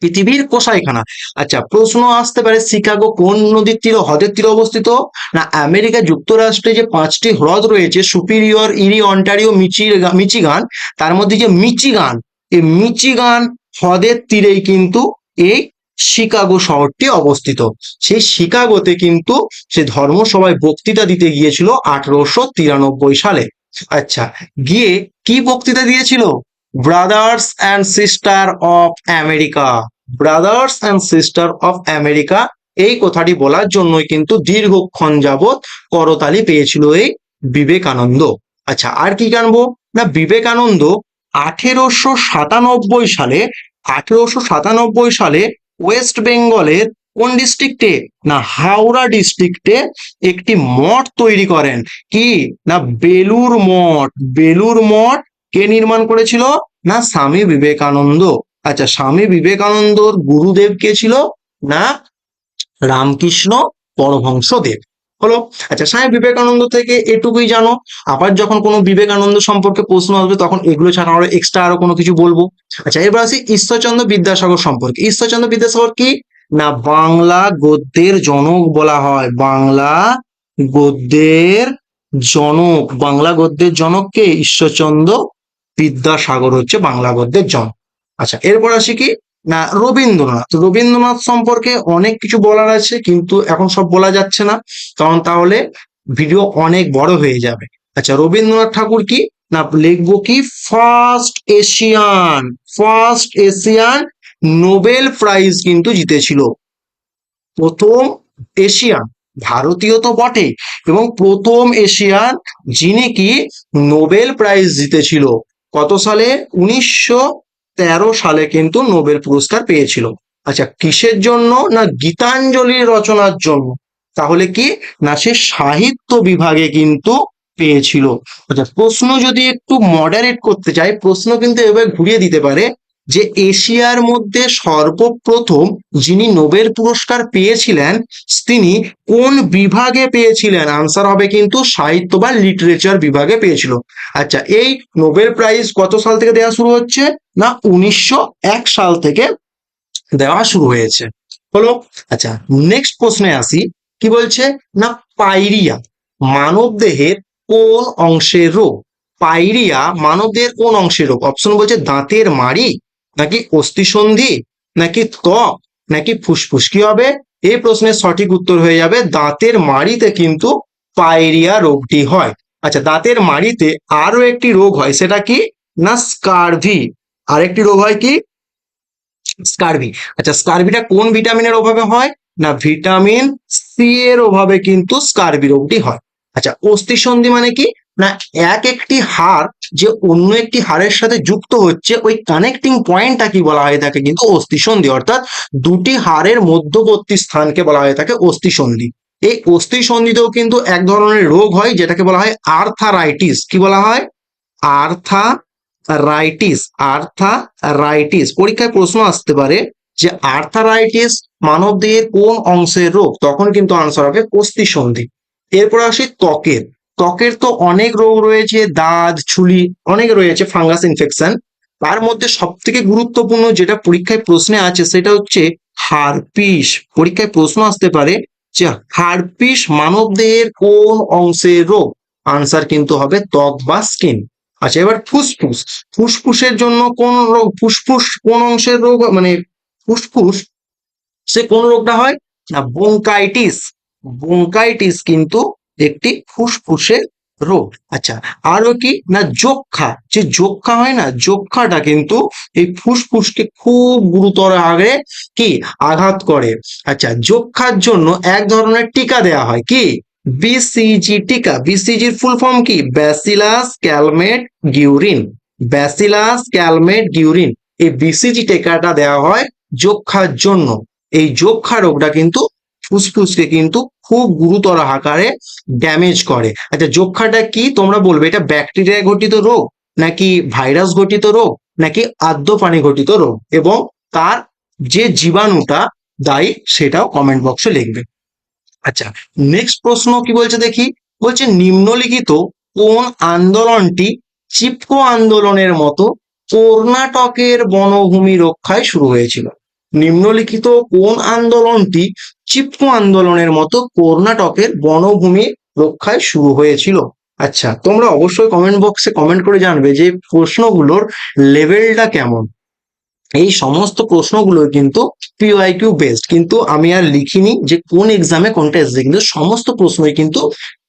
পৃথিবীর কোসাইখানা। আচ্ছা, প্রশ্ন আসতে পারে শিকাগো কোন নদীর তীরে, হ্রদের তীরে অবস্থিত? না আমেরিকা যুক্তরাষ্ট্রে যে 5টি হ্রদ রয়েছে, সুপিরিয়র, ইরি, অন্টারিও, মিচিগান, তার মধ্যে যে মিচিগান, এই মিচিগান হ্রদের তীরেই কিন্তু এই শিকাগো শহরটি অবস্থিত। সেই শিকাগোতে কিন্তু সে ধর্মসভায় বক্তৃতা দিতে গিয়েছিল 1893 সালে। আচ্ছা, গিয়ে কি বক্তৃতা দিয়েছিল? Brothers and sister of America, brothers and sister of America, এই কথাটি বলার জন্যই কিন্তু দীর্ঘক্ষণ যাবৎ করতালি পেয়েছিল এই বিবেকানন্দ। আচ্ছা, আর কি জানবো? না বিবেকানন্দ 1897 সালে, 1897 সালে ওয়েস্ট বেঙ্গলের কোন ডিস্ট্রিক্টে? না হাওড়া ডিস্ট্রিক্টে একটি মঠ তৈরি করেন। কি? না বেলুর মঠ। বেলুর মঠ কে নির্মাণ করেছিল? না স্বামী বিবেকানন্দ। আচ্ছা, স্বামী বিবেকানন্দর গুরুদেব কে ছিল? না রামকৃষ্ণ পরমহংসদেব। হলো। আচ্ছা, স্বামী বিবেকানন্দ থেকে এটুকুই জানো। আবার যখন কোনো বিবেকানন্দ সম্পর্কে প্রশ্ন আসবে তখন এগুলো ছাড়া আরো এক্সট্রা আরো কোনো কিছু বলবো। আচ্ছা, এবার আসি ঈশ্বরচন্দ্র বিদ্যাসাগর সম্পর্কে। ঈশ্বরচন্দ্র বিদ্যাসাগর কি? না বাংলা গদ্যের জনক বলা হয়। বাংলা গদ্যের জনক, বাংলা গদ্যের জনককে ঈশ্বরচন্দ্র বিদ্যাসাগর হচ্ছে বাংলা গদ্যের জনক। আচ্ছা, এরপর আসি কি? না রবীন্দ্রনাথ। রবীন্দ্রনাথ সম্পর্কে অনেক কিছু বলার আছে, কিন্তু এখন সব বলা যাচ্ছে না, কারণ তাহলে ভিডিও অনেক বড় হয়ে যাবে। আচ্ছা, রবীন্দ্রনাথ ঠাকুর কি? না লিখবো কি ফার্স্ট এশিয়ান নোবেল প্রাইজ কিন্তু জিতেছিল। প্রথম এশিয়ান, ভারতীয় তো বটে, এবং প্রথম এশিয়ান যিনি কি নোবেল প্রাইজ জিতেছিল। কত সালে? 1913 সালে কিন্তু নোবেল পুরস্কার পেয়েছিল। আচ্ছা, কিসের জন্য? না গীতাঞ্জলি রচনার জন্য। তাহলে কি? না সে সাহিত্য বিভাগে কিন্তু পেয়েছিল। আচ্ছা, প্রশ্ন যদি একটু মডারেট করতে চাই, প্রশ্ন কিন্তু এবার ঘুরিয়ে দিতে পারে যে এশিয়ার মধ্যে সর্বপ্রথম যিনি নোবেল পুরস্কার পেয়েছিলেন তিনি কোন বিভাগে পেয়েছিলেন? আনসার হবে কিন্তু সাহিত্য বা লিটারেচার বিভাগে পেয়েছিল। আচ্ছা, এই নোবেল প্রাইজ কত সাল থেকে দেওয়া শুরু হচ্ছে? না 1901 সাল থেকে দেওয়া শুরু হয়েছে। হলো। আচ্ছা, নেক্সট প্রশ্নে আসি। কি বলছে? না পাইরিয়া মানব দেহের কোন অংশের রোগ? পাইরিয়া মানব দেহের কোন অংশের রোগ? অপশন বলছে দাঁতের মাড়ি, নাকি অস্থিসন্ধি, নাকি ত্বক, নাকি ফুসফুস। কি হবে? এই প্রশ্নের সঠিক উত্তর হয়ে যাবে দাঁতের মাড়িতে কিন্তু পাইরিয়া রোগটি হয়। আচ্ছা, দাঁতের মাড়িতে আরো একটি রোগ হয়, সেটা কি? না স্কারভি। আরেকটি রোগ হয় কি? স্কারভি। আচ্ছা, স্কারভিটা কোন ভিটামিনের অভাবে হয়? না ভিটামিন সি এর অভাবে কিন্তু স্কারভি রোগটি হয়। আচ্ছা, অস্থিসন্ধি মানে কি? না একটি হাড় যে অন্য একটি হাড়ের সাথে যুক্ত হচ্ছে, ওই কানেক্টিং পয়েন্টটা কি বলা হয়ে থাকে? কিন্তু অস্থিসন্ধি। অর্থাৎ দুটি হাড়ের মধ্যবর্তী স্থানকে বলা হয়ে থাকে অস্থিসন্ধি। এই অস্থিসন্ধিতেও কিন্তু এক ধরনের রোগ হয় যেটাকে বলা হয় আর্থারাইটিস। কি বলা হয়? আর্থারাইটিস। আর্থারাইটিস পরীক্ষায় প্রশ্ন আসতে পারে যে আর্থারাইটিস মানবদেহের কোন অংশের রোগ? তখন কিন্তু আনসার হবে অস্থিসন্ধি। এরপর আসি ত্বকের। ত্বকের তো অনেক রোগ রয়েছে, দাঁত, চুলি, অনেক রয়েছে, ফাঙ্গাস ইনফেকশন। তার মধ্যে সব থেকে গুরুত্বপূর্ণ যেটা পরীক্ষায় প্রশ্নে আছে সেটা হচ্ছে হারপিস। পরীক্ষায় প্রশ্ন আসতে পারে যে হারপিস মানবদেহের কোন অংশের রোগ? আনসার কিন্তু হবে ত্বক বা স্কিন। আচ্ছা, এবার ফুসফুস। ফুসফুসের জন্য কোন রোগ? ফুসফুস কোন অংশের রোগ? মানে ফুসফুস সে কোন রোগটা হয়? না ব্রঙ্কাইটিস। ব্রঙ্কাইটিস কিন্তু একটি ফুসফুসের রোগ। আচ্ছা, আরো কি? না যক্ষা। যে যক্ষা হয় না, যক্ষাটা কিন্তু এই ফুসফুসকে খুব গুরুতর আগে কি আঘাত করে। আচ্ছা, যক্ষার জন্য এক ধরনের টিকা দেয়া হয়, কি? বিসিজি টিকা। বিসিজির ফুল ফর্ম কি? Bacillus Calmette Guerin. Bacillus Calmette Guerin, এই বিসিজি টিকাটা দেওয়া হয় যক্ষার জন্য। এই যক্ষা রোগটা কিন্তু ফুসফুসকে কিন্তু খুব গুরুতর আকারে ড্যামেজ করে। আচ্ছা, যক্ষাটা কি তোমরা বলবে? এটা ব্যাকটেরিয়া ঘটিত রোগ, নাকি ভাইরাস ঘটিত রোগ, নাকি আদ্য প্রাণী ঘটিত রোগ? এবং তার যে জীবাণুটা দায়ী সেটাও কমেন্ট বক্সে লিখবে। আচ্ছা, নেক্সট প্রশ্ন কি বলছে দেখি। বলছে নিম্নলিখিত কোন আন্দোলনটি চিপকো আন্দোলনের মতো কর্ণাটকের বনভূমি রক্ষায় শুরু হয়েছিল? নিম্নলিখিত কোন আন্দোলনটি চিপকো আন্দোলনের মতো কর্ণাটকের বনভূমি রক্ষায় শুরু হয়েছিল? আচ্ছা, তোমরা অবশ্যই কমেন্ট বক্সে কমেন্ট করে জানবে যে প্রশ্নগুলোর লেভেলটা কেমন। এই সমস্ত প্রশ্নগুলো কিন্তু পিওয়াইকিউ বেসড, কিন্তু আমি আর লিখিনি যে কোন এক্সামে কোনটা এসেছে, কিন্তু সমস্ত প্রশ্নই কিন্তু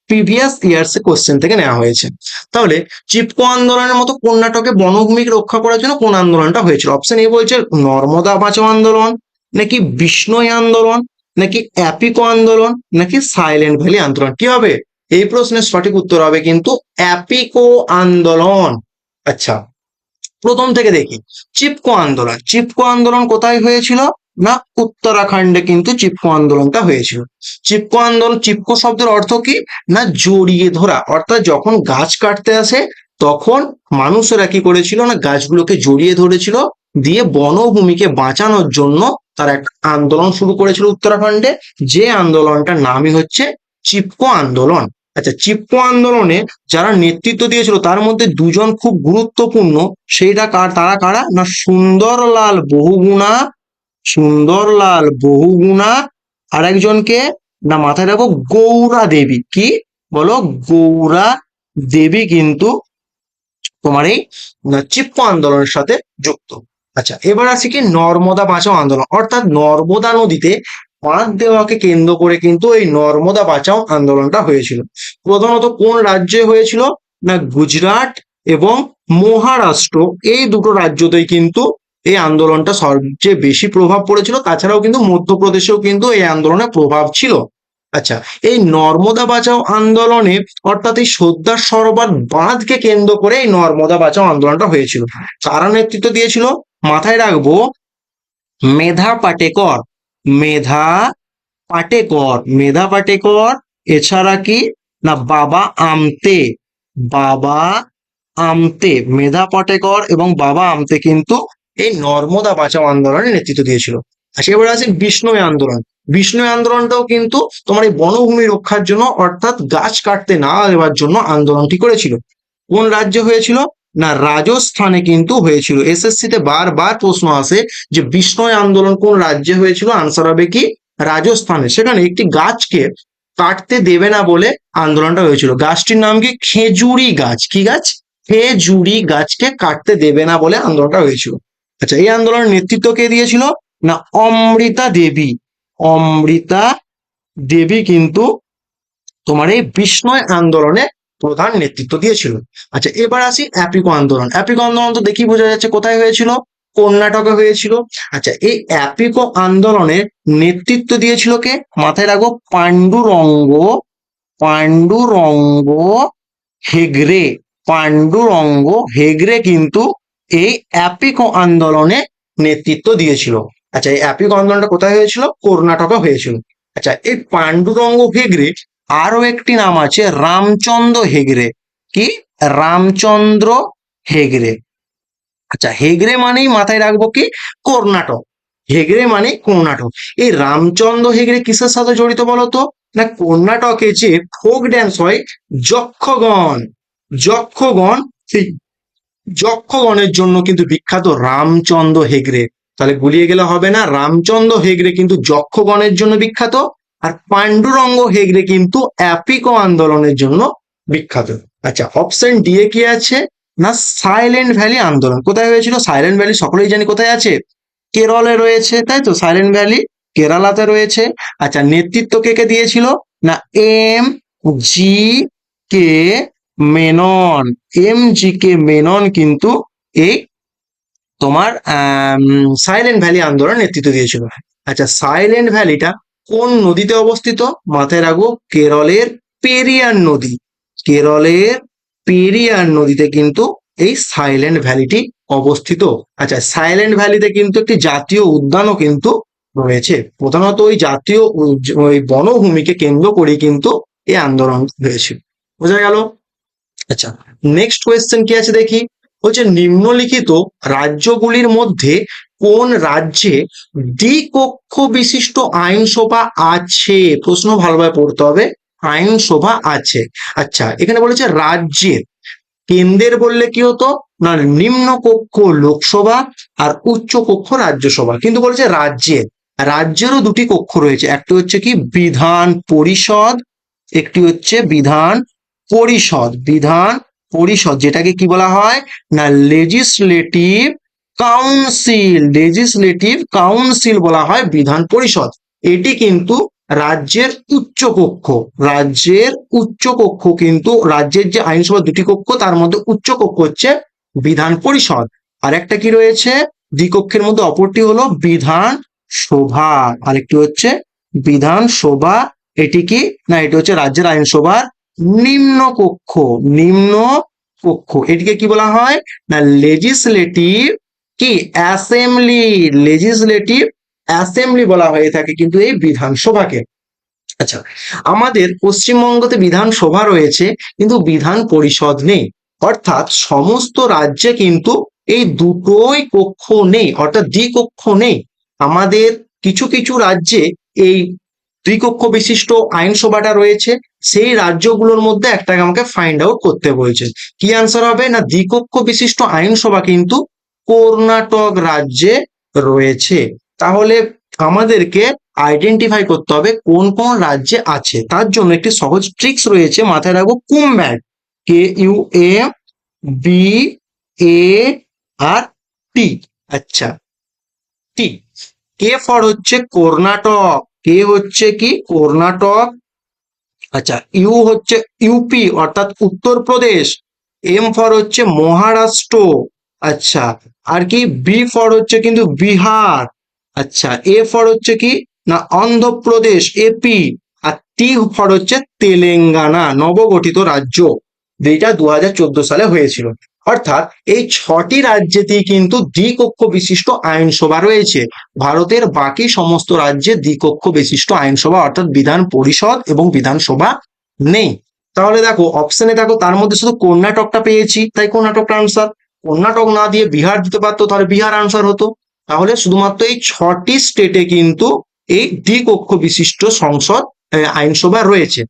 প্রিভিয়াস ইয়ার্স এর কোশ্চেন থেকে নেওয়া হয়েছে। তাহলে চিপকো আন্দোলনের মতো কর্ণাটকে বনভূমিকে রক্ষা করার জন্য কোন আন্দোলনটা হয়েছিল? অপশন এ বলছে নর্মদা বাঁচাও আন্দোলন, নাকি বিষ্ণই আন্দোলন, নাকি অ্যাপিকো আন্দোলন, নাকি সাইলেন্ট ভ্যালি আন্দোলন। কি হবে? এই প্রশ্নের সঠিক উত্তর হবে কিন্তু অ্যাপিকো আন্দোলন। আচ্ছা, প্রথম থেকে দেখি। চিপকো আন্দোলন, চিপকো আন্দোলন কোথায় হয়েছিল? না উত্তরাখণ্ডে কিন্তু চিপকো আন্দোলনটা হয়েছিল। চিপকো আন্দোলন, চিপকো শব্দের অর্থ কি? না জড়িয়ে ধরা। অর্থাৎ যখন গাছ কাটতে আসে তখন মানুষেরা কি করেছিল? না গাছগুলোকে জড়িয়ে ধরেছিল, দিয়ে বনভূমিকে বাঁচানোর জন্য তারা একটা আন্দোলন শুরু করেছিল উত্তরাখণ্ডে, যে আন্দোলনটার নামই হচ্ছে চিপকো আন্দোলন। আচ্ছা, চিপকো আন্দোলনে যারা নেতৃত্ব দিয়েছিল তার মধ্যে দুজন খুব গুরুত্বপূর্ণ, সেইটা তারা কারা? না সুন্দরলাল বহুগুণা, সুন্দরলাল বহুগুণা, আর একজনকে না মাথায় রাখো গৌরা দেবী। কি বলো? গৌরা দেবী কিন্তু তোমার এই চিপকো আন্দোলনের সাথে যুক্ত। আচ্ছা, এবার আসি কি নর্মদা বাঁচাও আন্দোলন, অর্থাৎ নর্মদা নদীতে বাঁধ দেওয়াকে কেন্দ্র করে কিন্তু এই নর্মদা বাঁচাও আন্দোলনটা হয়েছিল। প্রধানত কোন রাজ্যে হয়েছিল? না গুজরাট এবং মহারাষ্ট্র, এই দুটো রাজ্যতেই কিন্তু এই আন্দোলনটা সবচেয়ে বেশি প্রভাব পড়েছিল। তাছাড়াও কিন্তু মধ্যপ্রদেশেও কিন্তু এই আন্দোলনের প্রভাব ছিল। আচ্ছা, এই নর্মদা বাঁচাও আন্দোলনে অর্থাৎ এই সর্দার সরোবর বাঁধকে কেন্দ্র করে এই নর্মদা বাঁচাও আন্দোলনটা হয়েছিল। কারা নেতৃত্ব দিয়েছিল? মাথায় রাখবো মেধা পাটেকর, মেধা পাটেকর, মেধা পাটেকর। এছাড়া কি? না বাবা আমতে, বাবা আমতে, মেধা পাটেকর এবং বাবা আমতে কিন্তু এই নর্মদা বাঁচাও আন্দোলনের নেতৃত্ব দিয়েছিল। আচ্ছা, এবার আছে বিষ্ণুই আন্দোলন। বিষ্ণুই আন্দোলনটাও কিন্তু তোমার এই বনভূমি রক্ষার জন্য, অর্থাৎ গাছ কাটতে না দেওয়ার জন্য আন্দোলনটি করেছিল। কোন রাজ্যে হয়েছিল? না রাজস্থানে কিন্তু হয়েছিল। এসএসসি তে বারবার প্রশ্ন আসে যে বিষ্ণুই আন্দোলন কোন রাজ্যে হয়েছিল? আনসার হবে কি রাজস্থানে। সেখানে একটি গাছকে কাটতে দেবে না বলে আন্দোলনটা হয়েছিল। গাছটির নাম কি? খেজুরি গাছ। কি গাছ? খেজুরি গাছকে কাটতে দেবে না বলে আন্দোলনটা হয়েছিল। আচ্ছা, এই আন্দোলনের নেতৃত্ব কে দিয়েছিল? না অমৃতা দেবী, অমৃতা দেবী কিন্তু তোমার এই বিষ্ণয় আন্দোলনে প্রধান নেতৃত্ব দিয়েছিল। আচ্ছা, এবার আসি অ্যাপিকো আন্দোলন। অ্যাপিকো আন্দোলন তো দেখি বোঝা যাচ্ছে কোথায় হয়েছিল? কর্ণাটকে হয়েছিল। আচ্ছা, এই অ্যাপিকো আন্দোলনের নেতৃত্ব দিয়েছিল কে? মাথায় রাখো পাণ্ডুরঙ্গ, পাণ্ডুরঙ্গ হেগড়ে, পাণ্ডুরঙ্গ হেগড়ে কিন্তু এই অ্যাপিকো আন্দোলনে নেতৃত্ব দিয়েছিল। আচ্ছা, এই অ্যাপিকো আন্দোলনটা কোথায় হয়েছিল? কর্ণাটকে হয়েছিল। আচ্ছা, এই পাণ্ডুরঙ্গ হেগড়ে আরো একটি নাম আছে রামচন্দ্র হেগড়ে। কি? রামচন্দ্র হেগড়ে। আচ্ছা, হেগড়ে মানেই মাথায় রাখবো কি কর্ণাটক, হেগড়ে মানে কর্ণাটক। এই রামচন্দ্র হেগড়ে কিসের সাথে জড়িত বলতো? না কর্ণাটকে যে ফোক ড্যান্স হয় যক্ষগণ, যক্ষগণ, সেই যক্ষগণের জন্য কিন্তু বিখ্যাত রামচন্দ্র হেগড়ে। তাহলে গুলিয়ে গেলে হবে না, রামচন্দ্র হেগড়ে কিন্তু যক্ষগণের জন্য বিখ্যাত, আর পাণ্ডুরঙ্গ হেগড়ে কিন্তু অ্যাপিকো আন্দোলনের জন্য বিখ্যাত। আচ্ছা, অপশন ডি এ কি আছে? না সাইলেন্ট ভ্যালি আন্দোলন। কোথায় হয়েছিল? সাইলেন্ট ভ্যালি সকলেই জানি কোথায় আছে, কেরলে রয়েছে, তাই তো? সাইলেন্ট ভ্যালি কেরালাতে রয়েছে। আচ্ছা, নেতৃত্ব কে কে দিয়েছিল? না এম জি কে মেনন, এম জি কে মেনন কিন্তু এই তোমার সাইলেন্ট ভ্যালি আন্দোলন নেতৃত্ব দিয়েছিল। আচ্ছা, সাইলেন্ট ভ্যালিটা কোন নদীতে অবস্থিত? মাথায় রাখবো কেরলের পেরিয়ার নদী, কেরলের পেরিয়ার নদীতে কিন্তু এই সাইলেন্ট ভ্যালিটি অবস্থিত। আচ্ছা, সাইলেন্ট ভ্যালিতে কিন্তু একটি জাতীয় উদ্যানও কিন্তু রয়েছে। প্রধানত ওই জাতীয় ওই বনভূমিকে কেন্দ্র করে কিন্তু এই আন্দোলন হয়েছিল। বোঝা গেল? আচ্ছা, নেক্সট কোয়েশ্চেন কি আছে দেখি। হচ্ছে নিম্নলিখিত রাজ্যগুলির মধ্যে কোন রাজ্যে দ্বিকক্ষ বিশিষ্ট আইনসভা আছে? প্রশ্ন ভালোভাবে পড়তে হবে। আইনসভা আছে। আচ্ছা, এখানে বলেছে রাজ্যের। কেন্দ্রের বললে কি হতো না নিম্ন কক্ষ লোকসভা আর উচ্চ কক্ষ রাজ্যসভা, কিন্তু বলেছে রাজ্যের। রাজ্যেরও দুটি কক্ষ রয়েছে, একটি হচ্ছে কি বিধান পরিষদ, একটি হচ্ছে বিধান পরিষদ। বিধান পরিষদ যেটাকে কি বলা হয় না লেজিসলেটিভ কাউন্সিল। লেজিসলেটিভ কাউন্সিল বলা হয় বিধান পরিষদ। এটি কিন্তু রাজ্যের উচ্চ কক্ষ। রাজ্যের উচ্চ কক্ষ কিন্তু রাজ্যের যে আইনসভা দুটি কক্ষ তার মধ্যে উচ্চ কক্ষ হচ্ছে বিধান পরিষদ। আর একটা কি রয়েছে দ্বিকক্ষের মধ্যে, অপরটি হলো বিধান সভা, আরেকটি হচ্ছে বিধান সভা। এটি কি না এটি হচ্ছে রাজ্যের আইনসভার নিম্ন কক্ষ। নিম্ন কক্ষ এটিকে কি বলা হয় না লেজিসলেটিভ কি অ্যাসেম্বলি। লেজিসলেটিভ অ্যাসেম্বলি বলা হয়ে থাকে কিন্তু এই বিধানসভাকে। আচ্ছা, আমাদের পশ্চিমবঙ্গতে বিধানসভা রয়েছে কিন্তু বিধান পরিষদ নেই, অর্থাৎ সমস্ত রাজ্যে কিন্তু এই দুটোই কক্ষ নেই, অর্থাৎ দ্বিকক্ষ নেই। আমাদের কিছু কিছু রাজ্যে এই দ্বিকক্ষ বিশিষ্ট আইনসভাটা রয়েছে, সেই রাজ্যগুলোর মধ্যে একটাকে আমাকে ফাইন্ড আউট করতে বলছে। কি আনসার হবে না দ্বিকক্ষ বিশিষ্ট আইনসভা কিন্তু কর্ণাটক রাজ্যে রয়েছে। তাহলে আমাদেরকে আইডেন্টিফাই করতে হবে কোন কোন রাজ্যে আছে। তার জন্য একটি সহজ ট্রিক্স রয়েছে, মাথায় রাখবো কুম্যাট, KUMBART। আচ্ছা, টি কে ফর হচ্ছে কর্ণাটক, কে হচ্ছে কি কর্ণাটক। আচ্ছা, ইউ হচ্ছে ইউপি অর্থাৎ উত্তরপ্রদেশ। এম ফর হচ্ছে মহারাষ্ট্র। আচ্ছা, আর কি বি ফর হচ্ছে কিন্তু বিহার। আচ্ছা, এ ফর হচ্ছে কি না অন্ধ্রপ্রদেশ এপি। আর টি ফর হচ্ছে তেলেঙ্গানা, নবগঠিত রাজ্য, যেটা 2014 সালে হয়েছিল। অর্থাৎ এই 6টি রাজ্যেতেই কিন্তু দ্বিকক্ষ বিশিষ্ট আইনসভা রয়েছে। ভারতের বাকি সমস্ত রাজ্যে দ্বিকক্ষ বিশিষ্ট আইনসভা অর্থাৎ বিধান পরিষদ এবং বিধানসভা নেই। তাহলে দেখো অপশনে দেখো তার মধ্যে শুধু কর্ণাটকটা পেয়েছি, তাই কর্ণাটক আনসার। কর্ণাটক না দিয়ে বিহার দিতে পারতো, তাহলে বিহার আনসার হতো। তাহলে শুধুমাত্র এই 6টি স্টেটে কিন্তু এই দ্বিকক্ষ বিশিষ্ট সংসদ আইনসভা রয়েছে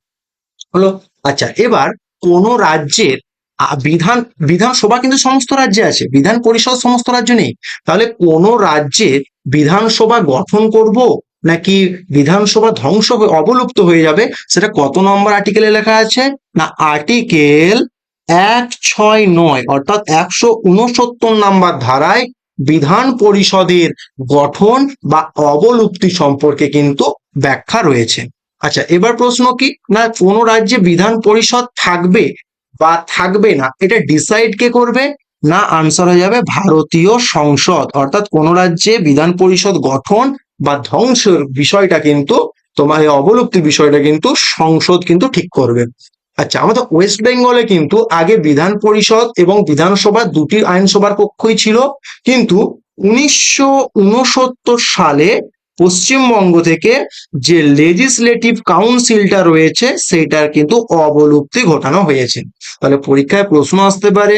হলো। আচ্ছা, এবার কোন রাজ্যের বিধানসভা কিন্তু সমস্ত রাজ্যে আছে, বিধান পরিষদ সমস্ত রাজ্য নেই। তাহলে কোন রাজ্যের বিধানসভা গঠন করব নাকি বিধানসভা ধ্বংস অবলুপ্ত হয়ে যাবে, সেটা কত নম্বর আর্টিকেলে লেখা আছে না আর্টিকেল 169 অর্থাৎ 169 নাম্বার ধারায় বিধান পরিষদের গঠন বা অবলুপ্তি সম্পর্কে কিন্তু ব্যাখ্যা রয়েছে। আচ্ছা, এবার প্রশ্ন কি না কোন রাজ্যে বিধান পরিষদ থাকবে বা থাকবে না এটা ডিসাইড কে করবে না আনসার হয়ে যাবে ভারতীয় সংসদ। অর্থাৎ কোন রাজ্যে বিধান পরিষদ গঠন বা ধ্বংসের বিষয়টা কিন্তু তোমার এই অবলুপ্তি বিষয়টা কিন্তু সংসদ কিন্তু ঠিক করবে। আচ্ছা, আমাদের ওয়েস্ট বেঙ্গলে কিন্তু আগে বিধান পরিষদ এবং বিধানসভা দুটি আইনসভার কক্ষই ছিল, কিন্তু 1969 সালে পশ্চিমবঙ্গ থেকে যে লেজিসলেটিভ কাউন্সিলটা রয়েছে সেটার কিন্তু অবলুপ্তি ঘটানো হয়েছে। তাহলে পরীক্ষায় প্রশ্ন আসতে পারে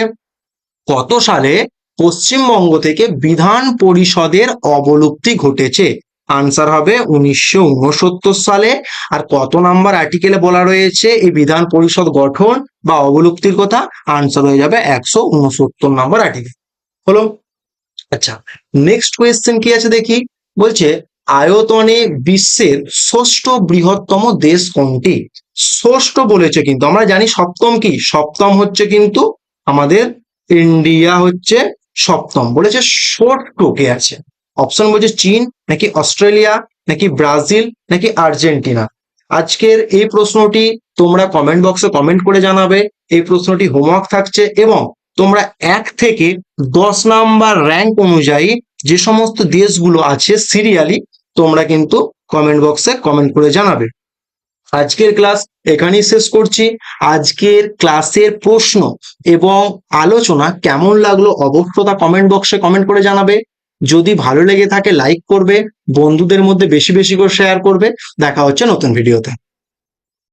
কত সালে পশ্চিমবঙ্গ থেকে বিধান পরিষদের অবলুপ্তি ঘটেছে, আনসার হবে 1969 সালে। আর কত নাম্বার আর্টিকেলে বলা রয়েছে এই বিধান পরিষদ গঠন বা অবলুপ্তির কথা, আনসার হয়ে যাবে 169 নাম্বার আর্টিকেল হলো। আচ্ছা, নেক্সট কোয়েশ্চেন কি আছে দেখি। বলছে আয়তনে বিশ্বের ষষ্ঠ বৃহত্তম দেশ কোনটি? ষষ্ঠ বলেছে, কিন্তু আমরা জানি সপ্তম কি, সপ্তম হচ্ছে কিন্তু আমাদের ইন্ডিয়া হচ্ছে সপ্তম। বলেছে ষষ্ঠ কে আছে, অপশন বলছে চীন নাকি অস্ট্রেলিয়া নাকি ব্রাজিল নাকি আর্জেন্টিনা। আজকের এই প্রশ্নটি তোমরা কমেন্ট বক্সে কমেন্ট করে জানাবে। এই প্রশ্নটি হোমওয়ার্ক থাকছে এবং তোমরা 1 থেকে 10 নাম্বার র্যাঙ্ক অনুযায়ী যে সমস্ত দেশগুলো আছে সিরিয়ালি তোমরা কিন্তু কমেন্ট বক্সে কমেন্ট করে জানাবে। আজকের ক্লাস এখানেই শেষ করছি। আজকের ক্লাসের প্রশ্ন এবং আলোচনা কেমন লাগলো অবশ্যই তা কমেন্ট বক্সে কমেন্ট করে জানাবে। যদি ভালো লেগে থাকে লাইক করবে, বন্ধুদের মধ্যে বেশি বেশি করে শেয়ার করবে। দেখা হচ্ছে নতুন ভিডিওতে।